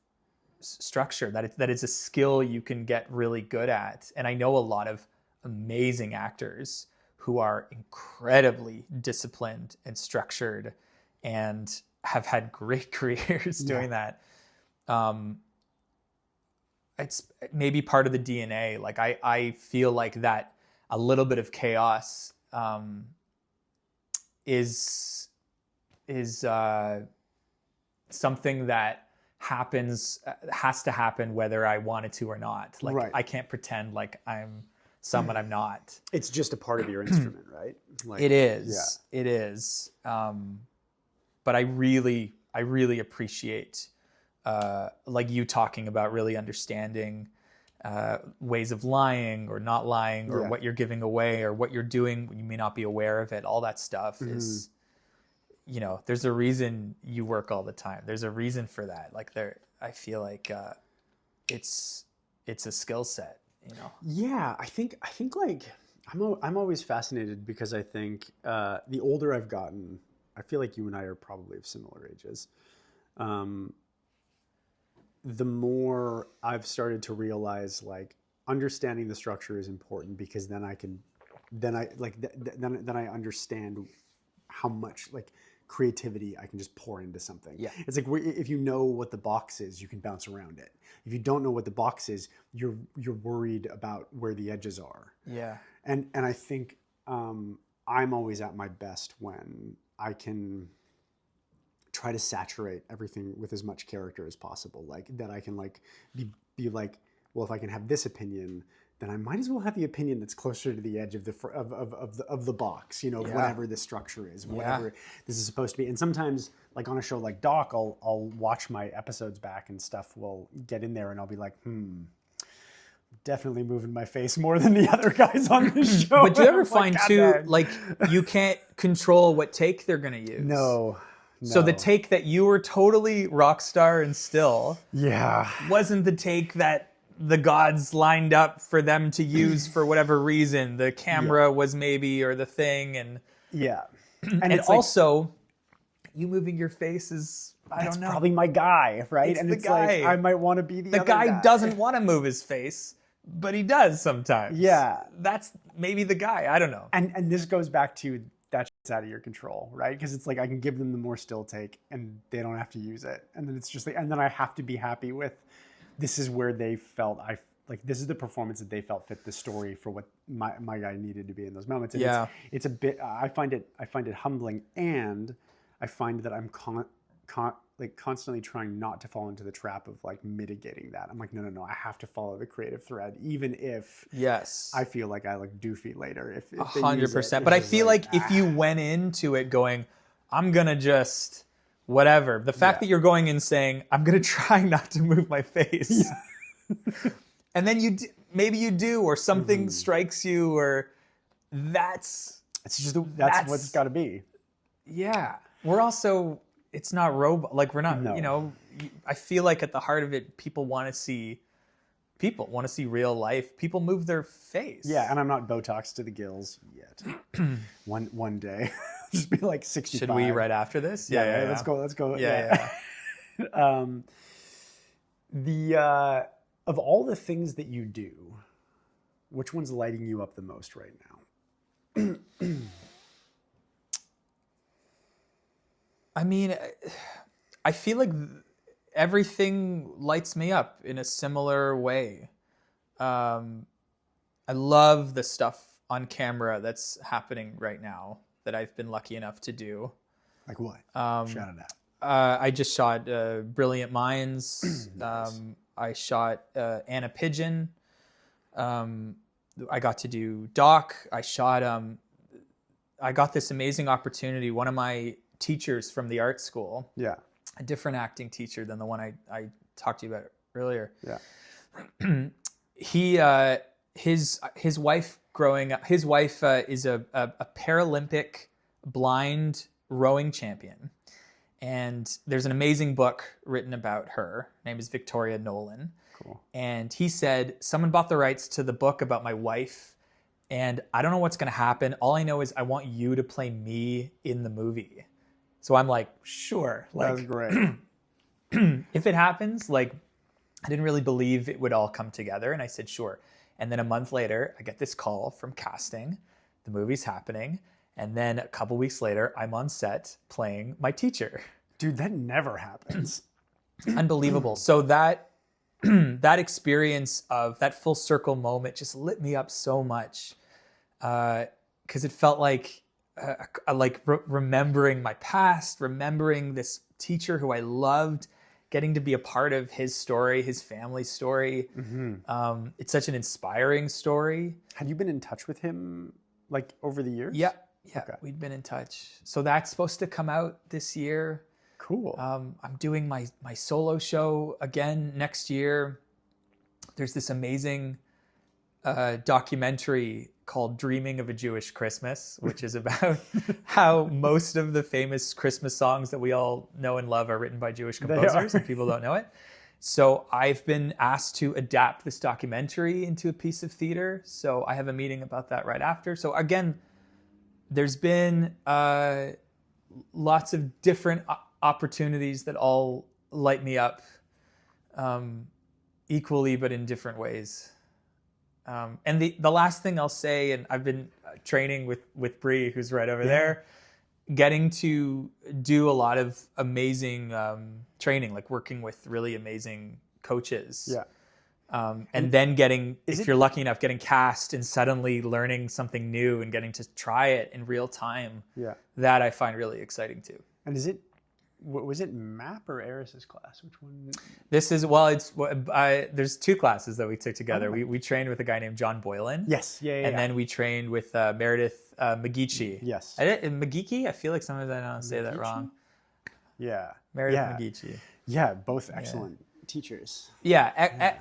structure, that it's a skill you can get really good at. And I know a lot of amazing actors who are incredibly disciplined and structured and have had great careers doing that. It's maybe part of the DNA. Like I feel like that a little bit of chaos is something that has to happen whether I want it to or not. Like I can't pretend like I'm someone I'm not. It's just a part of your instrument, right? Like, it is. Yeah. It is. But I really appreciate like you talking about really understanding ways of lying or not lying, or what you're giving away, or what you're doing when you may not be aware of it. All that stuff is, you know, there's a reason you work all the time. There's a reason for that. Like I feel like it's a skill set, you know? Yeah, I think like I'm always fascinated, because I think the older I've gotten, I feel like you and I are probably of similar ages. The more I've started to realize, like, understanding the structure is important, because then I understand how much, like, creativity I can just pour into something. Yeah. It's like if you know what the box is, you can bounce around it. If you don't know what the box is, you're worried about where the edges are. Yeah. And I think I'm always at my best when I can try to saturate everything with as much character as possible. Like that I can like be like, well, if I can have this opinion, then I might as well have the opinion that's closer to the edge of the box, you know, whatever the structure is, whatever this is supposed to be. And sometimes, like on a show like Doc, I'll watch my episodes back and stuff will get in there and I'll be like, definitely moving my face more than the other guys on this show. But do you ever find too, like you can't control what take they're gonna use? No. So the take that you were totally rock star and still wasn't the take that the gods lined up for them to use for whatever reason. The camera was maybe, or the thing, and and it's also you moving your face is I don't know. That's probably my guy, right? It's the guy. Like I might want to be the other guy. Doesn't want to move his face, but he does sometimes. Yeah, that's maybe the guy. I don't know. And this goes back to that shit's out of your control, right? Because it's like I can give them the more still take, and they don't have to use it, and then it's just like, and then I have to be happy with this is where they felt this is the performance that they felt fit the story for what my guy needed to be in those moments. And it's a bit. I find it humbling, and I find that I'm constantly trying not to fall into the trap of like mitigating that. I'm like, no, I have to follow the creative thread, even if I feel like I look doofy later. If 100%. But I feel like if you went into it going, I'm gonna just whatever. The fact that you're going in saying, I'm gonna try not to move my face, and then maybe you do, or something strikes you, or that's what it's got to be. Yeah, we're also. It's not robot. Like we're not. You know, I feel like at the heart of it, people want to see real life. People move their face. Yeah, and I'm not Botox to the gills yet. one day, just be like 65. Should we right after this? Yeah. Let's go. Yeah. Of all the things that you do, which one's lighting you up the most right now? I mean, I feel like everything lights me up in a similar way. I love the stuff on camera that's happening right now that I've been lucky enough to do. Like what? Shout it out. I just shot Brilliant Minds. Nice. I shot Anna Pigeon. I got to do Doc. I got this amazing opportunity. One of my teachers from the art school, a different acting teacher than the one I talked to you about earlier. His wife growing up, his wife is a Paralympic blind rowing champion, and there's an amazing book written about her. Her name is Victoria Nolan. Cool. And he said someone bought the rights to the book about my wife, and I don't know what's going to happen. All I know is I want you to play me in the movie. So I'm like, sure. Like, that's great. If it happens, like, I didn't really believe it would all come together. And I said, sure. And then a month later, I get this call from casting. The movie's happening. And then a couple weeks later, I'm on set playing my teacher. Dude, that never happens. Unbelievable. So that experience of that full circle moment just lit me up so much. Because it felt like, remembering my past, remembering this teacher who I loved, getting to be a part of his story, his family's story. It's such an inspiring story. Had you been in touch with him like over the years? Yeah, okay. We'd been in touch. So that's supposed to come out this year. Cool. I'm doing my solo show again next year. There's this amazing documentary called Dreaming of a Jewish Christmas, which is about how most of the famous Christmas songs that we all know and love are written by Jewish composers and people don't know it. So I've been asked to adapt this documentary into a piece of theater. So I have a meeting about that right after. So again, there's been lots of different opportunities that all light me up equally, but in different ways. And the last thing I'll say, and I've been training with Bree, who's right over there, getting to do a lot of amazing training, like working with really amazing coaches. Yeah. And then if you're lucky enough, getting cast and suddenly learning something new and getting to try it in real time. Yeah. That I find really exciting too. And was it MAP or Eris's class? Which one? This is, there's two classes that we took together. Oh, we trained with a guy named John Boylan. Yes. Yeah. And then we trained with Meredith McGeechee. Yes. McGeechee? I feel like sometimes I don't say that wrong. Yeah. Meredith McGeechee. Yeah, both excellent teachers. Yeah,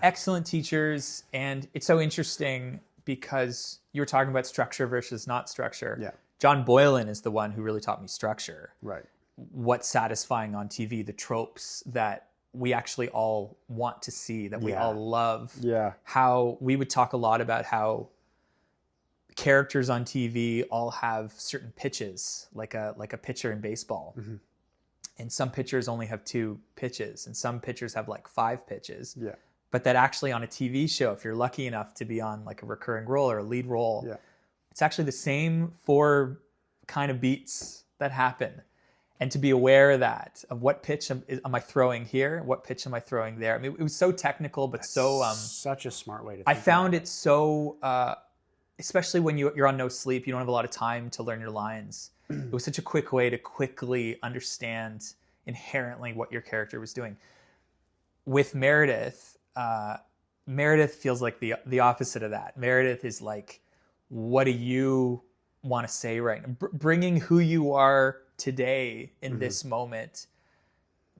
excellent teachers. And it's so interesting because you were talking about structure versus not structure. Yeah. John Boylan is the one who really taught me structure. Right. What's satisfying on TV, the tropes that we actually all want to see, that we all love. Yeah. How we would talk a lot about how characters on TV all have certain pitches, like a pitcher in baseball. Mm-hmm. And some pitchers only have 2 pitches, and some pitchers have like 5 pitches. Yeah. But that actually on a TV show, if you're lucky enough to be on like a recurring role or a lead role, it's actually the same 4 kind of beats that happen. And to be aware of what pitch am I throwing here? What pitch am I throwing there? I mean, it was so technical, but such a smart way to think I found it so, especially when you're on no sleep, you don't have a lot of time to learn your lines. It was such a quick way to quickly understand inherently what your character was doing. With Meredith, Meredith feels like the opposite of that. Meredith is like, what do you want to say right now? Bringing who you are today in this moment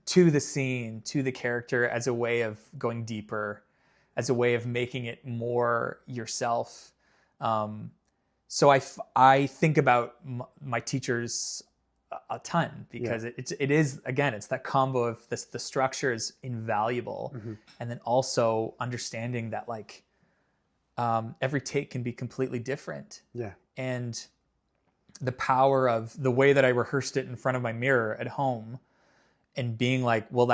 to the scene, to the character as a way of going deeper, as a way of making it more yourself. So I think about my teachers a ton because it is, again, it's that combo of this, the structure is invaluable. Mm-hmm. And then also understanding that like every take can be completely different. Yeah. And the power of the way that I rehearsed it in front of my mirror at home and being like, well,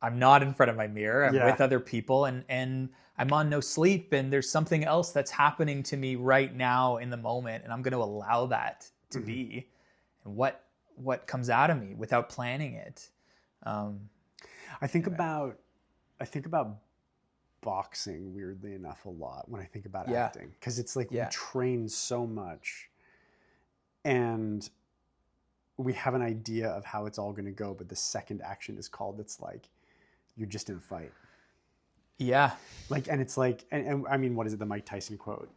I'm not in front of my mirror. I'm with other people and I'm on no sleep and there's something else that's happening to me right now in the moment. And I'm going to allow that to be and what comes out of me without planning it. I think about boxing weirdly enough a lot when I think about acting. Cause it's like we train so much and we have an idea of how it's all going to go. But the second action is called, it's like, you're just in a fight. Yeah. Like, and it's like, and I mean, what is it? The Mike Tyson quote,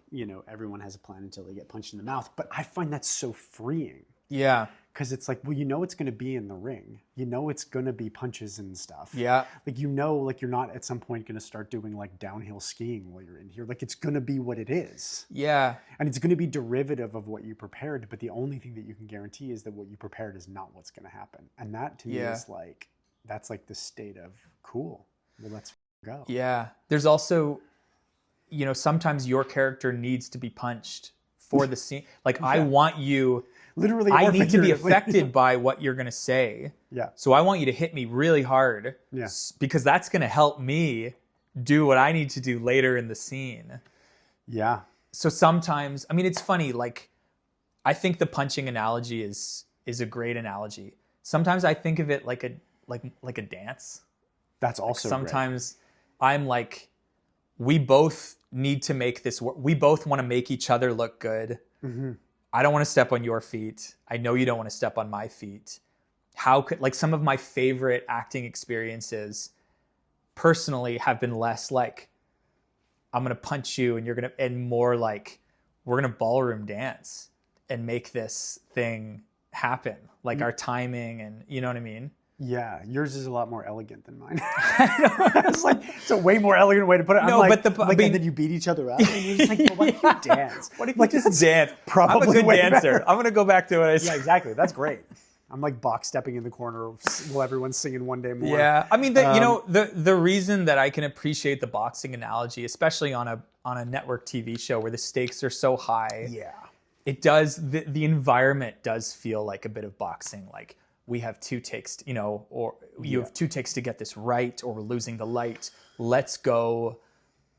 everyone has a plan until they get punched in the mouth. But I find that so freeing. Yeah. Because it's like, well, it's going to be in the ring. It's going to be punches and stuff. Yeah. Like, like you're not at some point going to start doing like downhill skiing while you're in here. Like, it's going to be what it is. Yeah. And it's going to be derivative of what you prepared. But the only thing that you can guarantee is that what you prepared is not what's going to happen. And that to me is like, that's like the state of cool. Well, let's go. Yeah. There's also, sometimes your character needs to be punched for the scene. Like I want you... Literally, I need to be affected by what you're going to say. Yeah. So I want you to hit me really hard. Yeah. Because that's going to help me do what I need to do later in the scene. Yeah. So sometimes, I mean, it's funny. Like, I think the punching analogy is a great analogy. Sometimes I think of it like a dance. That's also like sometimes great. I'm like, we both need to make this work. We both want to make each other look good. Mm-hmm. I don't want to step on your feet. I know you don't want to step on my feet. How could, like, some of my favorite acting experiences personally have been less like, I'm going to punch you and more like, we're going to ballroom dance and make this thing happen. Like our timing and, you know what I mean? Yeah, yours is a lot more elegant than mine. It's like, it's a way more elegant way to put it. No, I'm like, and then you beat each other up. And you're just like, well, what if you dance? What if you just dance? Probably I'm a good dancer. Better. I'm going to go back to what I said. Yeah, exactly. That's great. I'm like box stepping in the corner while everyone's singing One Day More. Yeah, I mean, the reason that I can appreciate the boxing analogy, especially on a network TV show where the stakes are so high. Yeah. It does, the environment does feel like a bit of boxing. Like, we have 2 takes, or you have 2 takes to get this right, or we're losing the light. Let's go.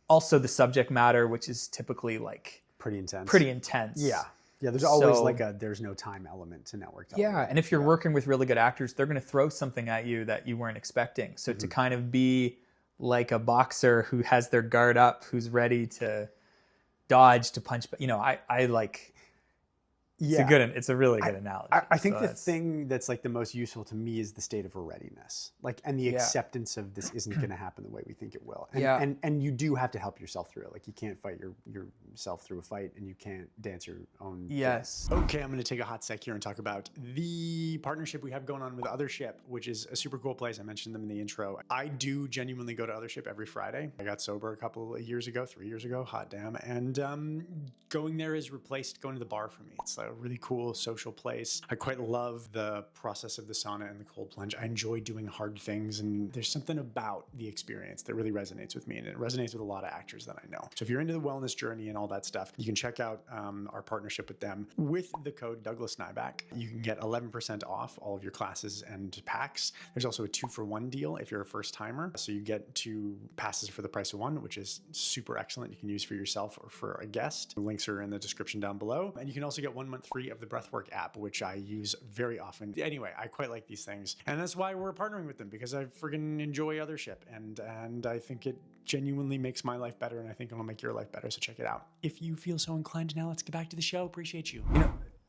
Also, the subject matter, which is typically like pretty intense. Pretty intense. Yeah. Yeah, there's always there's no time element to network television. Yeah, and if you're working with really good actors, they're going to throw something at you that you weren't expecting. So to kind of be like a boxer who has their guard up, who's ready to dodge, to punch, I like... It's a really good analogy. I think the thing that's like the most useful to me is the state of readiness, and the acceptance of this isn't going to happen the way we think it will. And you do have to help yourself through it. Like you can't fight yourself through a fight, and you can't dance your own. Yes. Okay, I'm going to take a hot sec here and talk about the partnership we have going on with Othership, which is a super cool place. I mentioned them in the intro. I do genuinely go to Othership every Friday. I got sober a couple of years ago, 3 years ago, hot damn. And going there has replaced going to the bar for me. It's a really cool social place. I quite love the process of the sauna and the cold plunge. I enjoy doing hard things, and there's something about the experience that really resonates with me, and it resonates with a lot of actors that I know. So if you're into the wellness journey and all that stuff, you can check out our partnership with them. With the code Douglas Nyback, you can get 11% off all of your classes and packs. There's also a 2-for-1 deal if you're a first timer. So you get 2 passes for the price of 1, which is super excellent. You can use for yourself or for a guest. The links are in the description down below. And you can also get 1 month free of the Breathwork app, which I use very often. Anyway, I quite like these things. And that's why we're partnering with them, because I friggin' enjoy Othership. And I think it genuinely makes my life better, and I think it'll make your life better. So check it out. If you feel so inclined. Now let's get back to the show. Appreciate you.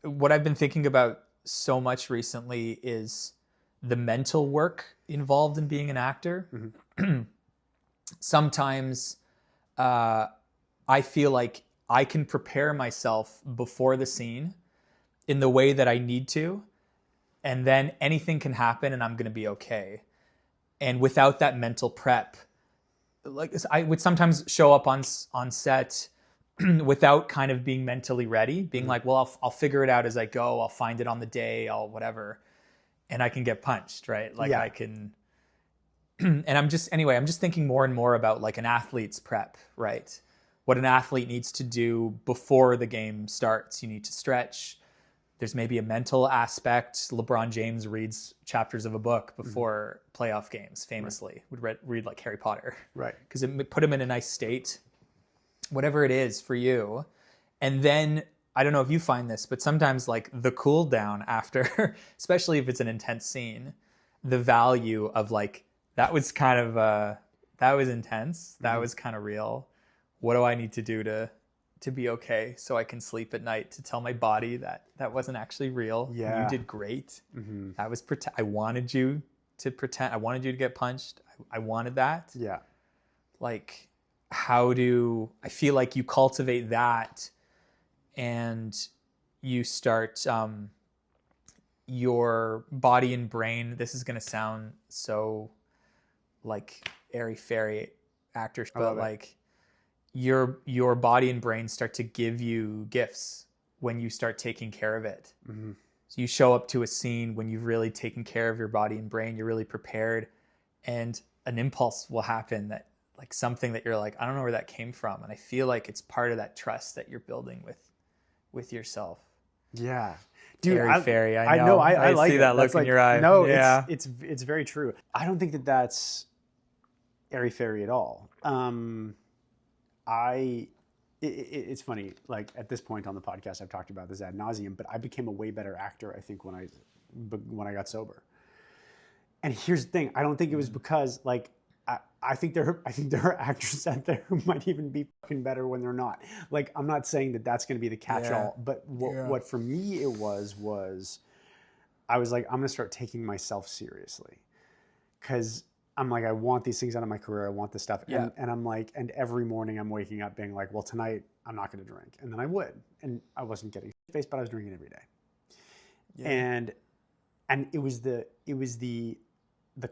What I've been thinking about so much recently is the mental work involved in being an actor. Sometimes I feel like I can prepare myself before the scene in the way that I need to, and then anything can happen and I'm going to be okay. And without that mental prep, like I would sometimes show up on set without kind of being mentally ready, being like, well, I'll figure it out as I go. I'll find it on the day. I'll whatever. And I can get punched, right? Like I can, and I'm just thinking more and more about like an athlete's prep, right? What an athlete needs to do before the game starts. You need to stretch. There's maybe a mental aspect. LeBron James reads chapters of a book before playoff games, famously. Would read like Harry Potter. Right. Because it put him in a nice state. Whatever it is for you. And then, I don't know if you find this, but sometimes like the cool down after, especially if it's an intense scene, the value of like, that was kind of, that was intense. That was kind of real. What do I need to do to be okay so I can sleep at night, to tell my body that that wasn't actually real? You did great. That was I wanted you to pretend. I wanted you to get punched. I wanted that. Yeah. Like, I feel like you cultivate that and you start your body and brain. This is going to sound so like airy-fairy actors, but like your body and brain start to give you gifts when you start taking care of it. So you show up to a scene when you've really taken care of your body and brain, you're really prepared, and an impulse will happen, that like something that you're like, I don't know where that came from. And I feel like it's part of that trust that you're building with yourself. Yeah. Dude, airy-fairy, I know. I like see that look in your eye. No, it's very true. I don't think that that's airy-fairy at all. It's funny, like at this point on the podcast, I've talked about this ad nauseum, but I became a way better actor, I think, when I got sober. And here's the thing, I don't think it was because like, I think there are actors out there who might even be fucking better when they're not. Like, I'm not saying that that's going to be the catch-all, but what for me it was I was like, I'm going to start taking myself seriously, because I'm like, I want these things out of my career. I want this stuff. And I'm like, and every morning I'm waking up being like, well, tonight I'm not going to drink. And then I would. And I wasn't getting faced, but I was drinking every day. Yeah. And it was the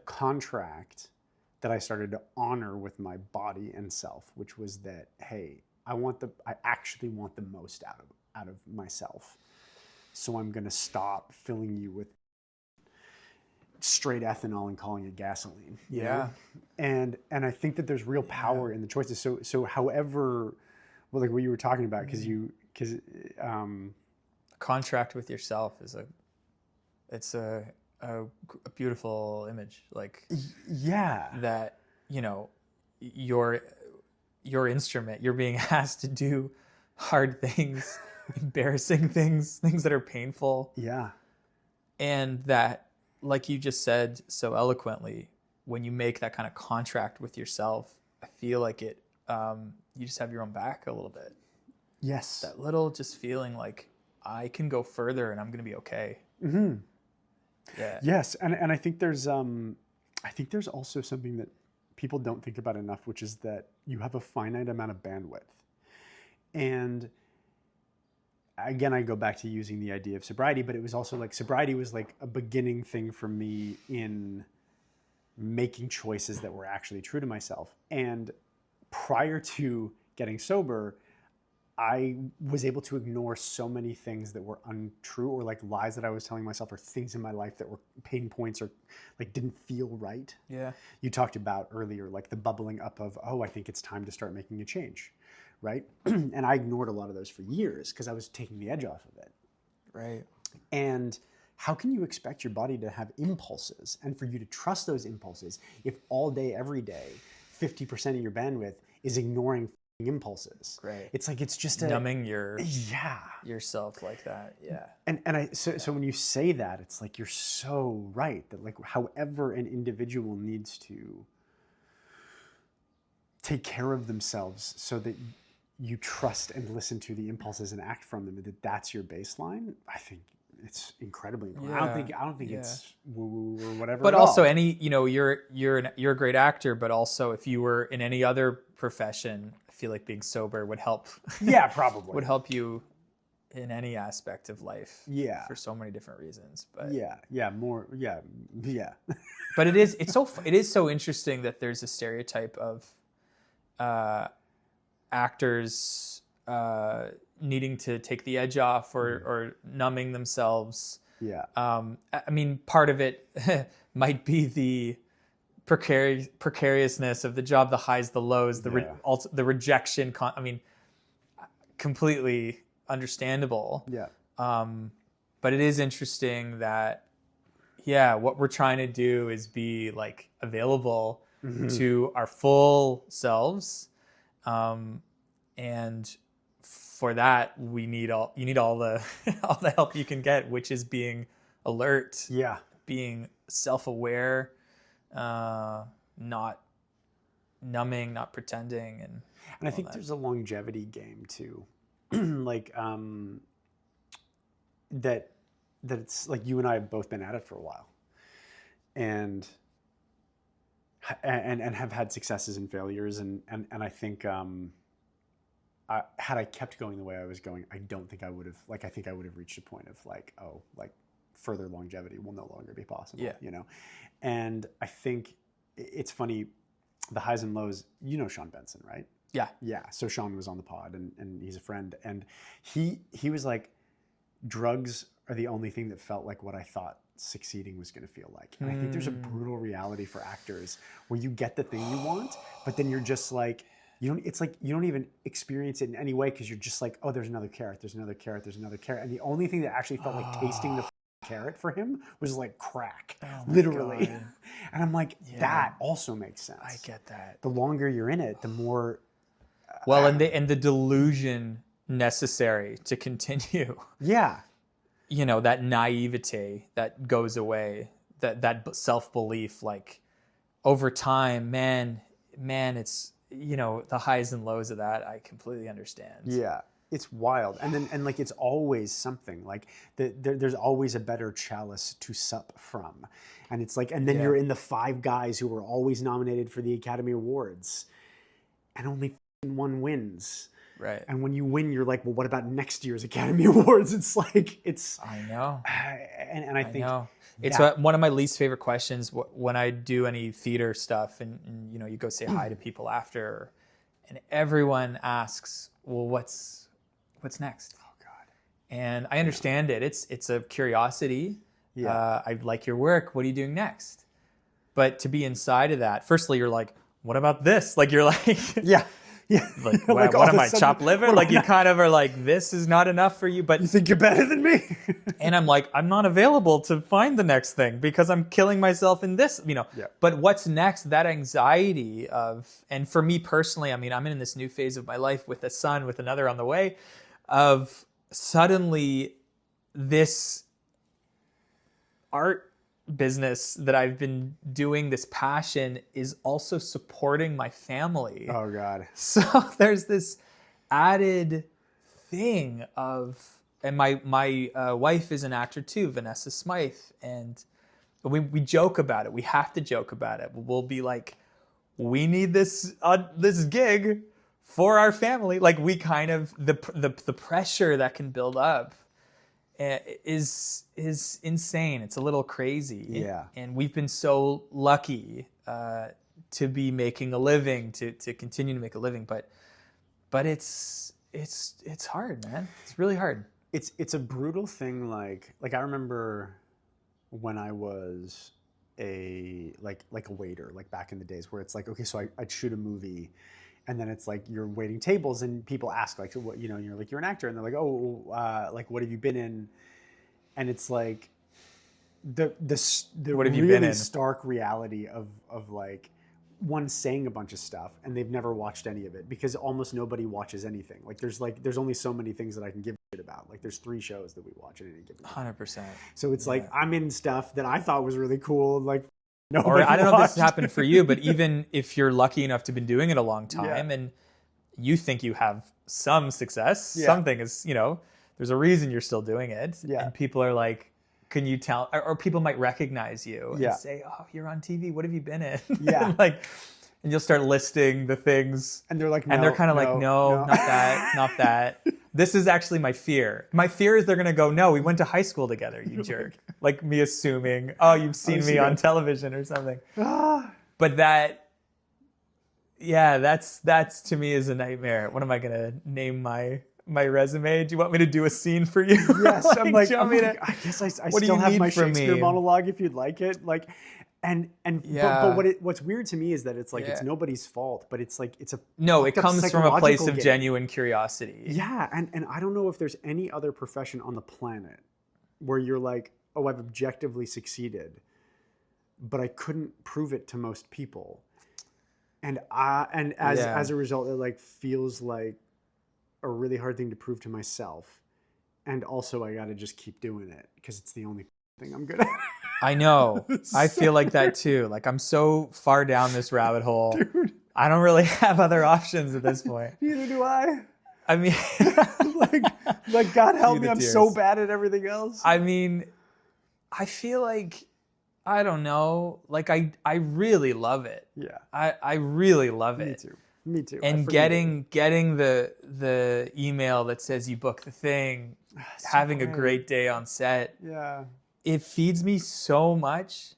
contract that I started to honor with my body and self, which was that, hey, I actually want the most out of myself. So I'm going to stop filling you with straight ethanol and calling it gasoline. You know? And I think that there's real power in the choices. So however, well, like what you were talking about, because contract with yourself is a beautiful image. Like, that, your instrument, you're being asked to do hard things embarrassing things that are painful. Yeah. And that, like you just said so eloquently, when you make that kind of contract with yourself, I feel like it, you just have your own back a little bit. Yes. That little just feeling like I can go further and I'm going to be okay. Mm-hmm. Yeah. Yes. And I think there's also something that people don't think about enough, which is that you have a finite amount of bandwidth. And again, I go back to using the idea of sobriety, but it was also like sobriety was like a beginning thing for me in making choices that were actually true to myself. And prior to getting sober, I was able to ignore so many things that were untrue, or like lies that I was telling myself, or things in my life that were pain points, or like didn't feel right. Yeah. You talked about earlier, like the bubbling up of, oh, I think it's time to start making a change, right? And I ignored a lot of those for years because I was taking the edge off of it. Right. And how can you expect your body to have impulses and for you to trust those impulses if all day, every day, 50% of your bandwidth is ignoring impulses? Right. It's like, it's just numbing yourself like that. Yeah. So when you say that, it's like, you're so right that like, however an individual needs to take care of themselves so that you trust and listen to the impulses and act from them, that that's your baseline, I think it's incredibly important. Yeah. I don't think it's woo-woo or whatever. But also you're a great actor, but also if you were in any other profession, I feel like being sober would help. Yeah, probably. would help you in any aspect of life. Yeah. For so many different reasons. But yeah. But it is so interesting that there's a stereotype of actors needing to take the edge off or numbing themselves. Yeah. I mean, part of it might be the precariousness of the job, the highs, the lows, the rejection. Completely understandable. Yeah. But it is interesting that, what we're trying to do is be like available to our full selves. And for that, you need all the all the help you can get, which is being alert, being self-aware, not numbing, not pretending, and I think there's a longevity game too, like that it's like you and I have both been at it for a while, and have had successes and failures, and I think. Had I kept going the way I was going, I don't think I would have, I think I would have reached a point of further longevity will no longer be possible, And I think it's funny, the highs and lows, Sean Benson, right? Yeah. Yeah. So Sean was on the pod and he's a friend, and he was like, drugs are the only thing that felt like what I thought succeeding was going to feel like. And I think there's a brutal reality for actors where you get the thing you want, but then you're just like, it's like you don't even experience it in any way because you're just like, oh, there's another carrot, there's another carrot, there's another carrot. And the only thing that actually felt like tasting the carrot for him was like crack, literally. God. And I'm like, that also makes sense. I get that. The longer you're in it, the more... and the delusion necessary to continue. Yeah. That naivete that goes away, that self-belief, like over time, man, it's... the highs and lows of that, I completely understand. Yeah, it's wild. And like, it's always something like there's always a better chalice to sup from. And it's like, and then you're in the 5 guys who were always nominated for the Academy Awards and only one wins. Right. And when you win, you're like, well, what about next year's Academy Awards? It's like, I know. And I think... It's one of my least favorite questions when I do any theater stuff, and you go say hi to people after, and everyone asks, well, what's next? Oh God. And I understand it. It's a curiosity. Yeah. I like your work. What are you doing next? But to be inside of that, firstly, you're like, what about this? Like, you're like, yeah. Like, what am I, chopped liver? Like, you kind of are like, this is not enough for you, but... You think you're better than me? And I'm like, I'm not available to find the next thing because I'm killing myself in this, Yeah. But what's next, that anxiety of... And for me personally, I'm in this new phase of my life with a son, with another on the way, of suddenly this art business that I've been doing, this passion, is also supporting my family. Oh God. So there's this added thing of, and my wife is an actor too, Vanessa Smythe, and we joke about it. We have to joke about it. We'll be like, we need this gig for our family. Like, we kind of, the pressure that can build up is insane. It's a little crazy. Yeah. And we've been so lucky to be making a living, to continue to make a living, but it's hard, man. It's really hard. It's a brutal thing. Like I remember when I was a waiter, like back in the days, where it's like, okay, so I'd shoot a movie, and then it's like you're waiting tables and people ask like, what, you know, you're like, you're an actor, and they're like, oh, like, what have you been in? And it's like the what have you really been in? stark reality of like one saying a bunch of stuff and they've never watched any of it, because almost nobody watches anything. Like there's only so many things that I can give a shit about. Like there's 3 shows that we watch at any given time. 100%. So it's like I'm in stuff that I thought was really cool, like or I don't know if watched. this happened for you, but even if you're lucky enough to have been doing it a long time and you think you have some success, something is, you know, there's a reason you're still doing it. Yeah. And people are like, can you tell, or people might recognize you and say, oh, you're on TV. What have you been in? Yeah. Like, and you'll start listing the things. And they're like, no, and they're kind of like, no, not that, not that. This is actually my fear. My fear is they're going to go, no, we went to high school together, you jerk. Like me assuming, oh, you've seen me on television or something. But that, that's to me is a nightmare. What am I going to name my resume? Do you want me to do a scene for you? Yes, like, I guess I still have my Shakespeare monologue if you'd like it. Like, but what's weird to me is that it's like it's nobody's fault, but it's like it's a it comes from a place of genuine curiosity. Yeah, and I don't know if there's any other profession on the planet where you're like, oh, I've objectively succeeded, but I couldn't prove it to most people, and as a result, it like feels like a really hard thing to prove to myself, and also I got to just keep doing it because it's the only thing I'm good at. I know. I feel like that too. Like I'm so far down this rabbit hole. Dude. I don't really have other options at this point. Neither do I. I mean, like God help me, I'm so bad at everything else. I mean, I feel like, I don't know, like I really love it. Yeah. I really love it. Me too. And getting the email that says you booked the thing, having a great day on set. Yeah. It feeds me so much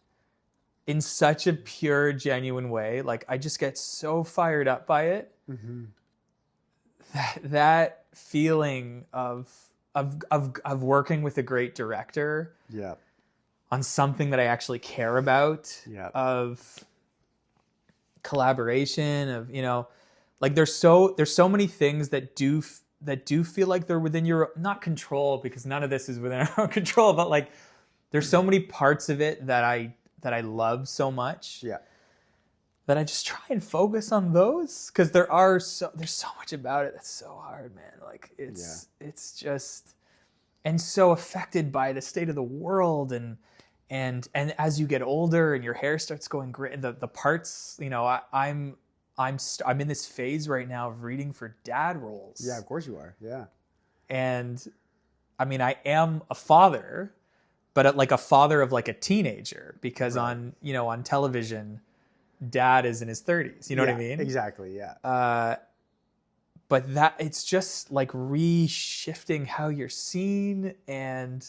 in such a pure, genuine way. Like I just get so fired up by it. Mm-hmm. That feeling of working with a great director. Yeah. On something that I actually care about. Yeah. Of collaboration, of, you know, like there's so many things that do feel like they're within your, not control, because none of this is within our own control, but like there's so many parts of it that I love so much. Yeah. That I just try and focus on those, because there's so much about it that's so hard, man. Like it's just, and so affected by the state of the world, and as you get older and your hair starts going gray, the parts, you know, I'm in this phase right now of reading for dad roles. Yeah, of course you are. Yeah. And I mean, I am a father, but like a father of like a teenager, because on television, dad is in his 30s. You know what I mean? Exactly. Yeah. But that it's just like reshifting how you're seen and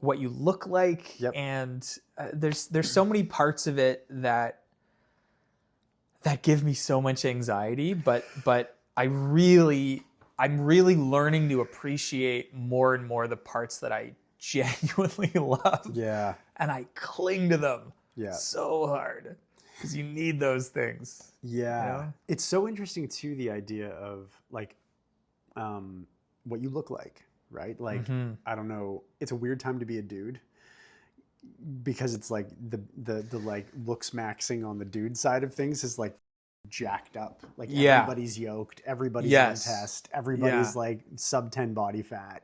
what you look like. Yep. And there's so many parts of it that give me so much anxiety, but I'm really learning to appreciate more and more the parts that I genuinely love. Yeah. And I cling to them so hard, because you need those things. Yeah. You know? It's so interesting too, the idea of like what you look like, right? Like, I don't know, it's a weird time to be a dude, because it's like the like looks maxing on the dude side of things is like jacked up. Like Yeah. everybody's yoked, everybody's Yes. on test, everybody's Yeah. like sub 10 body fat.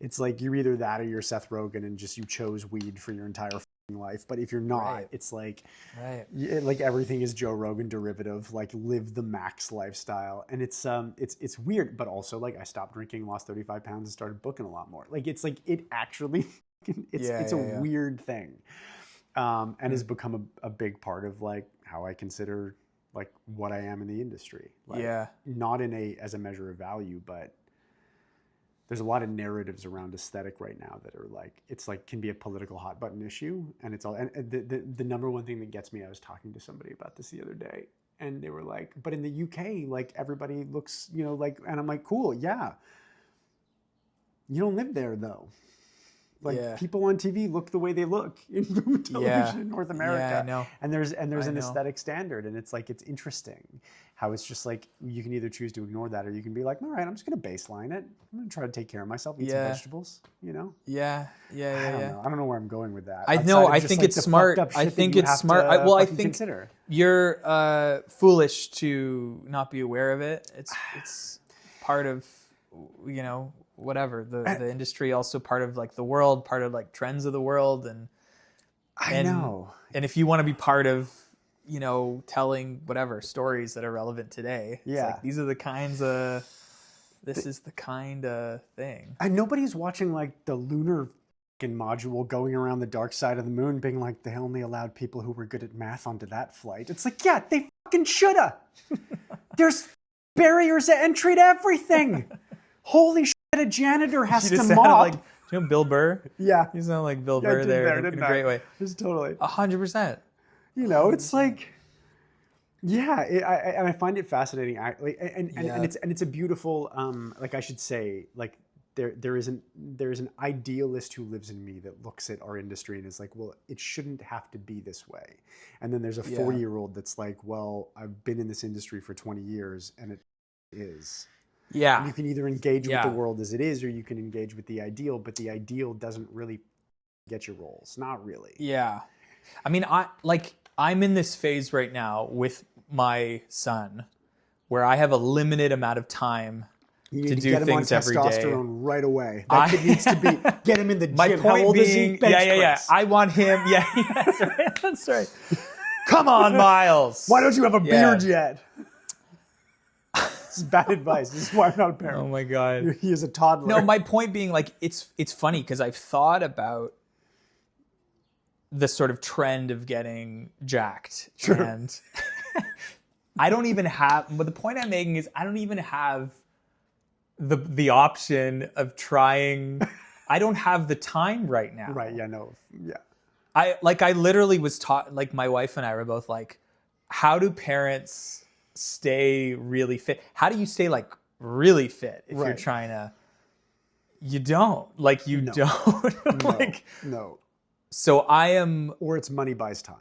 It's like you're either that or you're Seth Rogen and just you chose weed for your entire life. But if you're not, Right. it's like Right. like everything is Joe Rogan derivative. Like live the max lifestyle, and it's weird. But also like I stopped drinking, lost 35 pounds, and started booking a lot more. Like it's like it actually it's a weird thing, and has become a big part of like how I consider like what I am in the industry. Like, not as a measure of value, but there's a lot of narratives around aesthetic right now that are like, it's like can be a political hot button issue. And it's all, and the number one thing that gets me, I was talking to somebody about this the other day and they were like, but in the UK, like everybody looks, you know, like, and I'm like, cool. Yeah. You don't live there though. Like people on TV look the way they look in television in North America. Yeah, I know. And there's an aesthetic standard, and it's like it's interesting how it's just like you can either choose to ignore that or you can be like, all right, I'm just gonna baseline it. I'm gonna try to take care of myself, eat some vegetables, you know? Yeah. I don't know where I'm going with that. I know. I think it's smart. I think it's smart. Well, I think you're foolish to not be aware of it. It's part of, you know, whatever the industry, also part of like the world, part of like trends of the world, and I know. And if you want to be part of, you know, telling whatever stories that are relevant today, it's like, these are the kinds of, this is the kind of thing. And nobody's watching like the lunar module going around the dark side of the moon, being like they only allowed people who were good at math onto that flight. It's like, yeah, they fucking shoulda. There's barriers at entry to everything. Holy shit, a janitor has to mop. Like, you know Bill Burr? Yeah. You sound like Bill Burr there in a great way. Just totally. 100%. You know, it's like, I find it fascinating. And it's a beautiful, like I should say, like there is an idealist who lives in me that looks at our industry and is like, well, it shouldn't have to be this way. And then there's a 40-year-old that's like, well, I've been in this industry for 20 years and it is. Yeah. And you can either engage with the world as it is, or you can engage with the ideal, but the ideal doesn't really get your roles. Not really. Yeah. I mean, I'm in this phase right now with my son where I have a limited amount of time to do things every day. Get him on testosterone right away. That kid needs to be, get him in the gym. My point How old being, is he? Bench I want him, that's right. That's right. Come on, Miles. Why don't you have a beard yet? This is bad advice. This is why I'm not a parent. Oh my God. He is a toddler. No, my point being, like, it's funny because I've thought about the sort of trend of getting jacked. Sure. And I don't even have, but the point I'm making is I don't even have the option of trying. I don't have the time right now. Right, yeah, no, yeah. I literally was taught, like my wife and I were both like, how do parents stay really fit? How do you stay like really fit if you're trying to, you don't. Like you don't. Like no. So I am, or it's money buys time.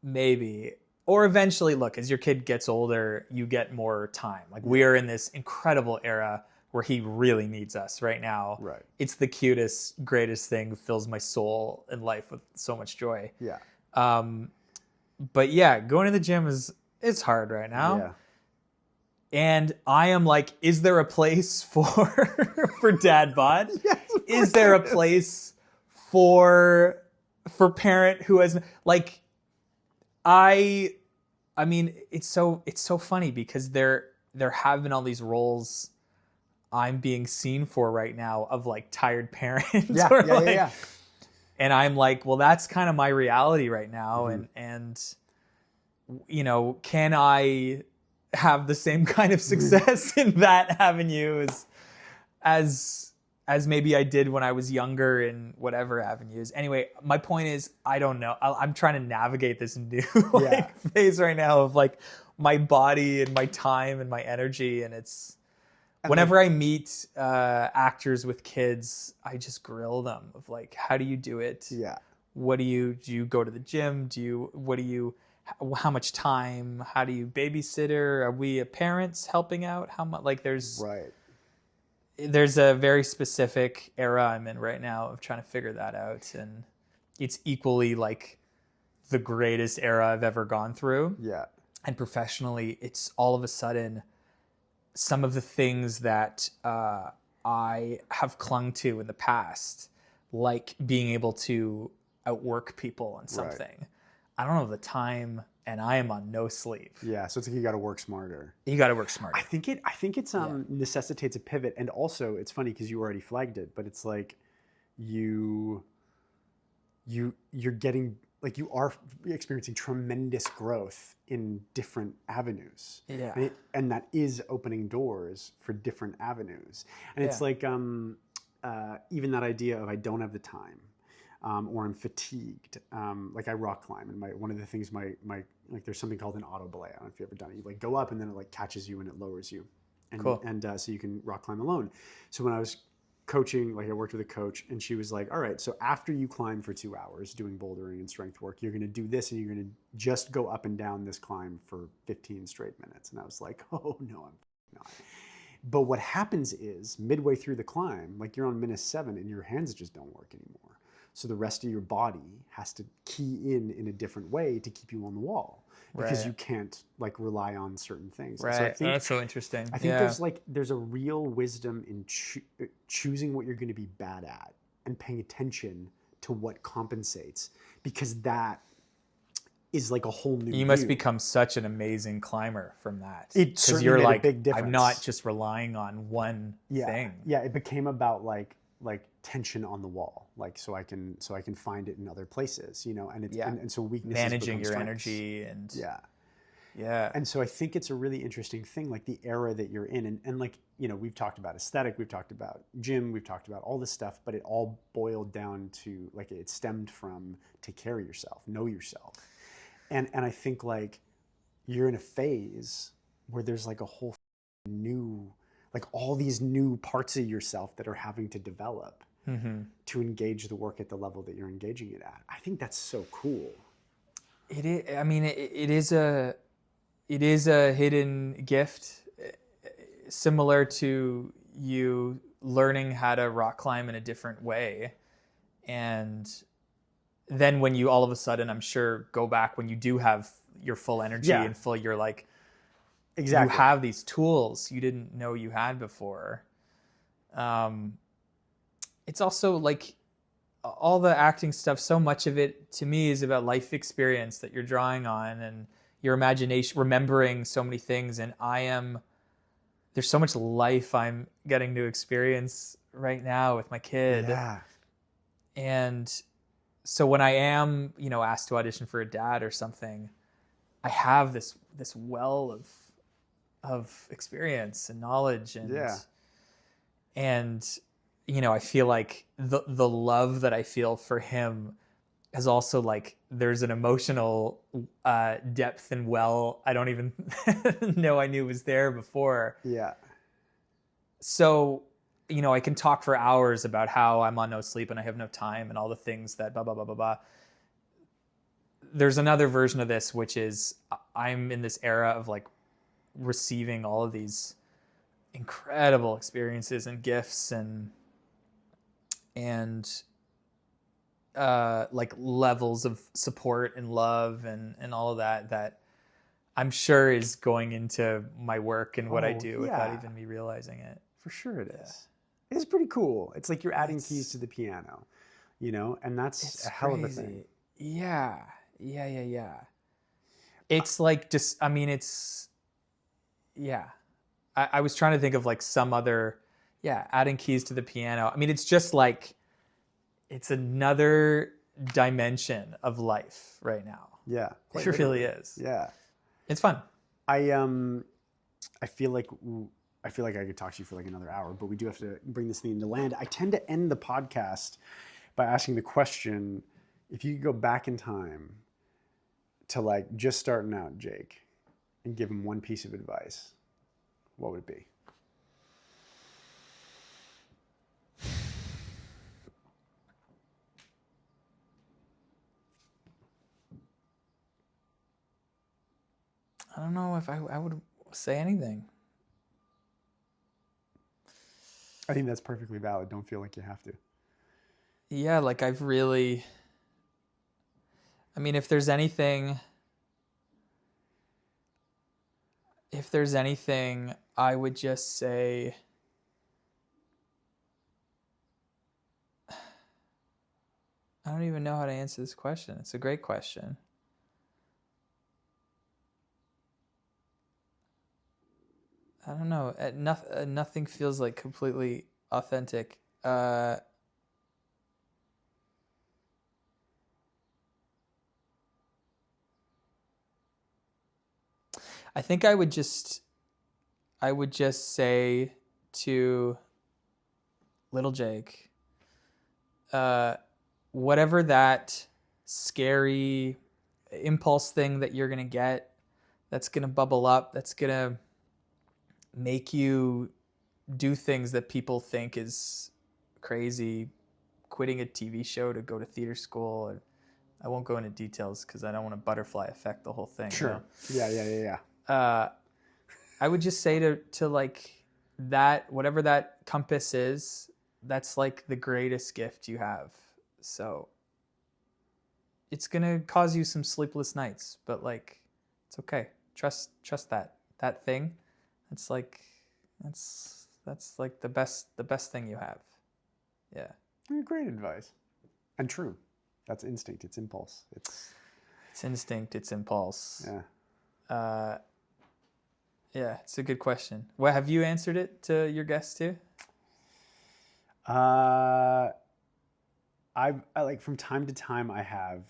Maybe. Or eventually, look, as your kid gets older, you get more time. Like we are in this incredible era where he really needs us right now. Right. It's the cutest, greatest thing, fills my soul and life with so much joy. Yeah. But yeah, going to the gym it's hard right now. Yeah. And I am like, is there a place for dad bod? Yes, is there a place for parent who has, like, I mean, it's so funny because there have been all these roles I'm being seen for right now of like tired parents. Yeah. And I'm like, well, that's kind of my reality right now. Mm-hmm. And you know, can I have the same kind of success in that avenue as maybe I did when I was younger in whatever avenues. Anyway, my point is, I don't know. I'm trying to navigate this new phase right now of like my body and my time and my energy. And it's, whenever I meet actors with kids, I just grill them of like, how do you do it? Yeah. What do you go to the gym? How much time? How do you babysitter? Are we parents helping out? How much? Like there's a very specific era I'm in right now of trying to figure that out. And it's equally like the greatest era I've ever gone through. Yeah. and professionally, it's all of a sudden some of the things that I have clung to in the past, like being able to outwork people on something. Right. I don't have the time, and I am on no sleep. Yeah, so it's like you got to work smarter. You got to work smarter. I think it's necessitates a pivot, and also it's funny because you already flagged it, but it's like you're getting, like, you are experiencing tremendous growth in different avenues. Yeah. And that is opening doors for different avenues. And it's like even that idea of I don't have the time, or I'm fatigued. Like I rock climb, and one of the things like there's something called an auto belay. I don't know if you've ever done it. You like go up and then it like catches you and it lowers you. And, cool. And so you can rock climb alone. So when I was coaching, like I worked with a coach, and she was like, all right, so after you climb for 2 hours doing bouldering and strength work, you're going to do this, and you're going to just go up and down this climb for 15 straight minutes. And I was like, oh no, I'm not. But what happens is midway through the climb, like you're on minute 7 and your hands just don't work anymore. So the rest of your body has to key in a different way to keep you on the wall, because you can't like rely on certain things. Right. So I think, that's so interesting. I think there's a real wisdom in choosing what you're going to be bad at and paying attention to what compensates, because that is like a whole new You must become such an amazing climber from that. It certainly you're made like, a big difference. I'm not just relying on one thing. Yeah, it became about like tension on the wall, like so I can find it in other places, you know, and it's and so weaknesses managing your strengths. Energy and yeah. And so I think it's a really interesting thing, like the era that you're in, and like, you know, we've talked about aesthetic, we've talked about gym, we've talked about all this stuff, but it all boiled down to like it stemmed from take care of yourself, know yourself, and I think like you're in a phase where there's like a whole new, like all these new parts of yourself that are having to develop to engage the work at the level that you're engaging it at. I think that's so cool. It is. I mean, it is a hidden gift, similar to you learning how to rock climb in a different way. And then when you all of a sudden, I'm sure, go back when you do have your full energy and full, you're like, exactly, you have these tools you didn't know you had before. It's also like all the acting stuff, so much of it to me is about life experience that you're drawing on and your imagination, remembering so many things. And there's so much life I'm getting to experience right now with my kid. Yeah. And so when I am, you know, asked to audition for a dad or something, I have this well of experience and knowledge and you know, I feel like the love that I feel for him is also like there's an emotional depth and well I don't even know I knew was there before. Yeah. So, you know, I can talk for hours about how I'm on no sleep and I have no time and all the things that blah blah blah blah blah. There's another version of this, which is I'm in this era of like receiving all of these incredible experiences and gifts and like levels of support and love and all of that I'm sure is going into my work and what I do without even me realizing it. For sure it is. It's pretty cool. It's like you're adding keys to the piano, you know, and that's a hell of a thing. Yeah. It's like just, I mean, I was trying to think of like some other, adding keys to the piano. I mean, it's just like, it's another dimension of life right now. Yeah. It really is. Yeah. It's fun. I feel like I could talk to you for like another hour, but we do have to bring this thing to land. I tend to end the podcast by asking the question, if you could go back in time to like just starting out Jake and give him one piece of advice, what would it be? I don't know if I would say anything. I think that's perfectly valid. Don't feel like you have to. Yeah, like I mean, if there's anything If there's anything, I would just say, I don't even know how to answer this question. It's a great question. I don't know. Nothing feels like completely authentic. I think I would just say to little Jake, whatever that scary impulse thing that you're gonna get, that's gonna bubble up, that's gonna make you do things that people think is crazy, quitting a TV show to go to theater school. And I won't go into details because I don't want to butterfly effect the whole thing. Sure. You know? Yeah. I would just say to like that, whatever that compass is, that's like the greatest gift you have. So it's going to cause you some sleepless nights, but like, it's okay. Trust that thing. It's like, that's like the best thing you have. Yeah. Great advice. And true. That's instinct. It's impulse. It's instinct. It's impulse. Yeah. Yeah, it's a good question. Well, have you answered it to your guests too? I like from time to time I have.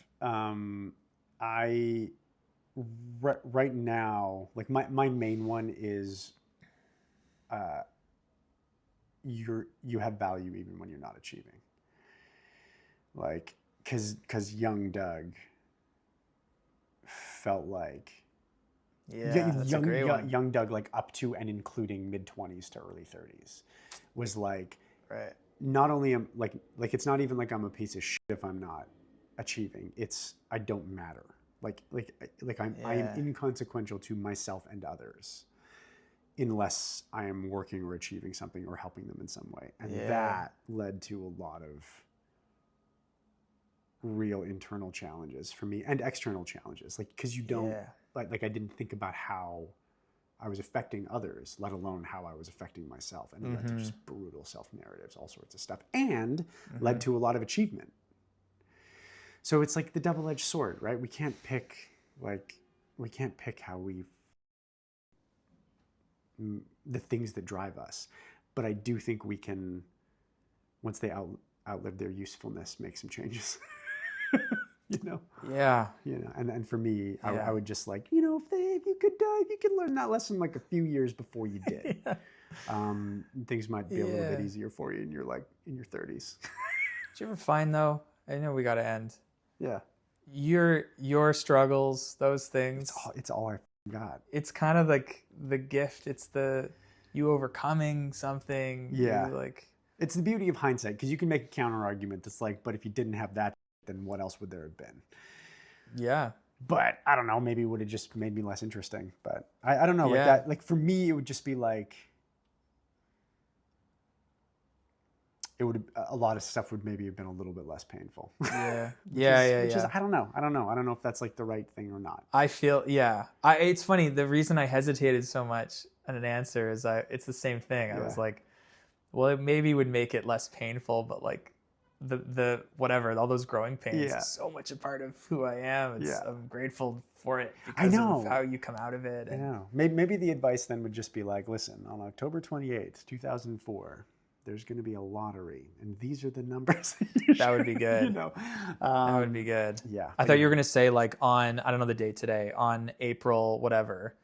Right now, like my main one is you have value even when you're not achieving. Like, cause young Doug felt like that's a great one. Young Doug, like up to and including mid-20s to early 30s, was like, right. Not only am like it's not even like I'm a piece of shit if I'm not achieving. It's I don't matter. Like I am inconsequential to myself and others unless I am working or achieving something or helping them in some way. And that led to a lot of real internal challenges for me and external challenges. Like, because you don't like I didn't think about how I was affecting others, let alone how I was affecting myself. And it led to just brutal self-narratives, all sorts of stuff, and led to a lot of achievement. So it's like the double-edged sword, right? We can't pick how the things that drive us. But I do think we can, once they outlive their usefulness, make some changes. You know? Yeah. You know, and for me, I would just like, you know, if you could learn that lesson like a few years before you did, things might be a little bit easier for you in your 30s. Did you ever find though? I know we got to end. Yeah. Your struggles, those things. It's all I got. It's kind of like the gift. It's you overcoming something. Yeah. It's the beauty of hindsight, because you can make a counter argument that's like, but if you didn't have that, then what else would there have been? Yeah. But I don't know, maybe it would have just made me less interesting. But I don't know, like that. Like for me, it would just be like, a lot of stuff would maybe have been a little bit less painful. Yeah. Which is, I don't know. I don't know if that's like the right thing or not. I feel, it's funny. The reason I hesitated so much on an answer is it's the same thing. I was like, well, it maybe would make it less painful, but like the whatever, all those growing pains is so much a part of who I am. I'm grateful for it because of how you come out of it. I know. Maybe the advice then would just be like, listen, on October 28th, 2004, there's going to be a lottery, and these are the numbers that would be good. You know, that would be good. Yeah. I thought you were going to say like on, I don't know the date today, on April whatever,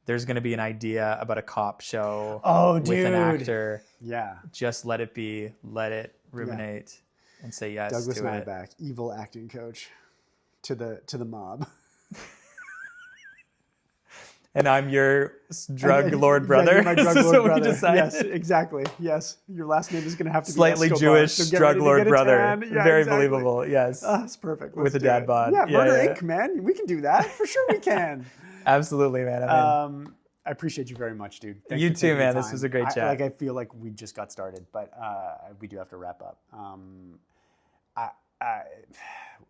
there's going to be an idea about a cop show with an actor. Yeah. Just let it be. Let it ruminate and say yes Douglas to it. Nyback, evil acting coach to the mob. And I'm your drug lord brother. Yeah, my drug lord brother. Yes, exactly. Yes, your last name is going to have to be slightly Escobar, Jewish so drug lord brother. Yeah, very exactly. believable. Yes, that's perfect. With a dad bod. Yeah, Murder Inc. Man, we can do that for sure. We can. Absolutely, man. I appreciate you very much, dude. Thanks you too, man. This was a great chat. I feel like we just got started, but we do have to wrap up.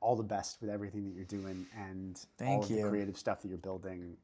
all the best with everything that you're doing and all of the creative stuff that you're building.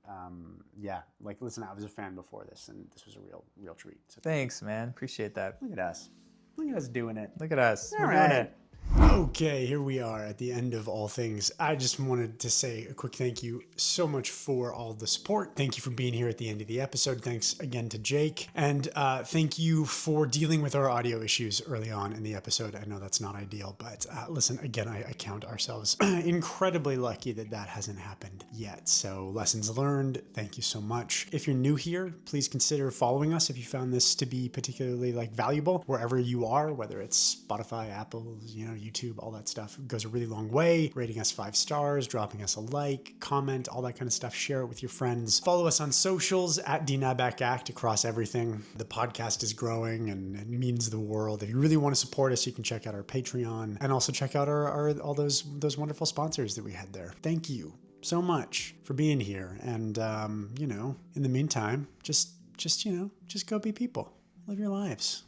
Like, listen, I was a fan before this, and this was a real treat. So thanks, man. Appreciate that. Look at us. Look at us doing it. Look at us. We're doing it. Okay, here we are at the end of all things. I just wanted to say a quick thank you so much for all the support. Thank you for being here at the end of the episode. Thanks again to Jake. And thank you for dealing with our audio issues early on in the episode. I know that's not ideal, but listen, again, I count ourselves incredibly lucky that hasn't happened yet. So lessons learned. Thank you so much. If you're new here, please consider following us if you found this to be particularly valuable wherever you are, whether it's Spotify, Apple, YouTube, all that stuff. It goes a really long way. Rating us 5 stars, dropping us a like, comment, all that kind of stuff. Share it with your friends. Follow us on socials at Nyback Act across everything. The podcast is growing and it means the world. If you really want to support us, you can check out our Patreon and also check out our all those wonderful sponsors that we had there. Thank you so much for being here. And in the meantime, just go be people. Live your lives.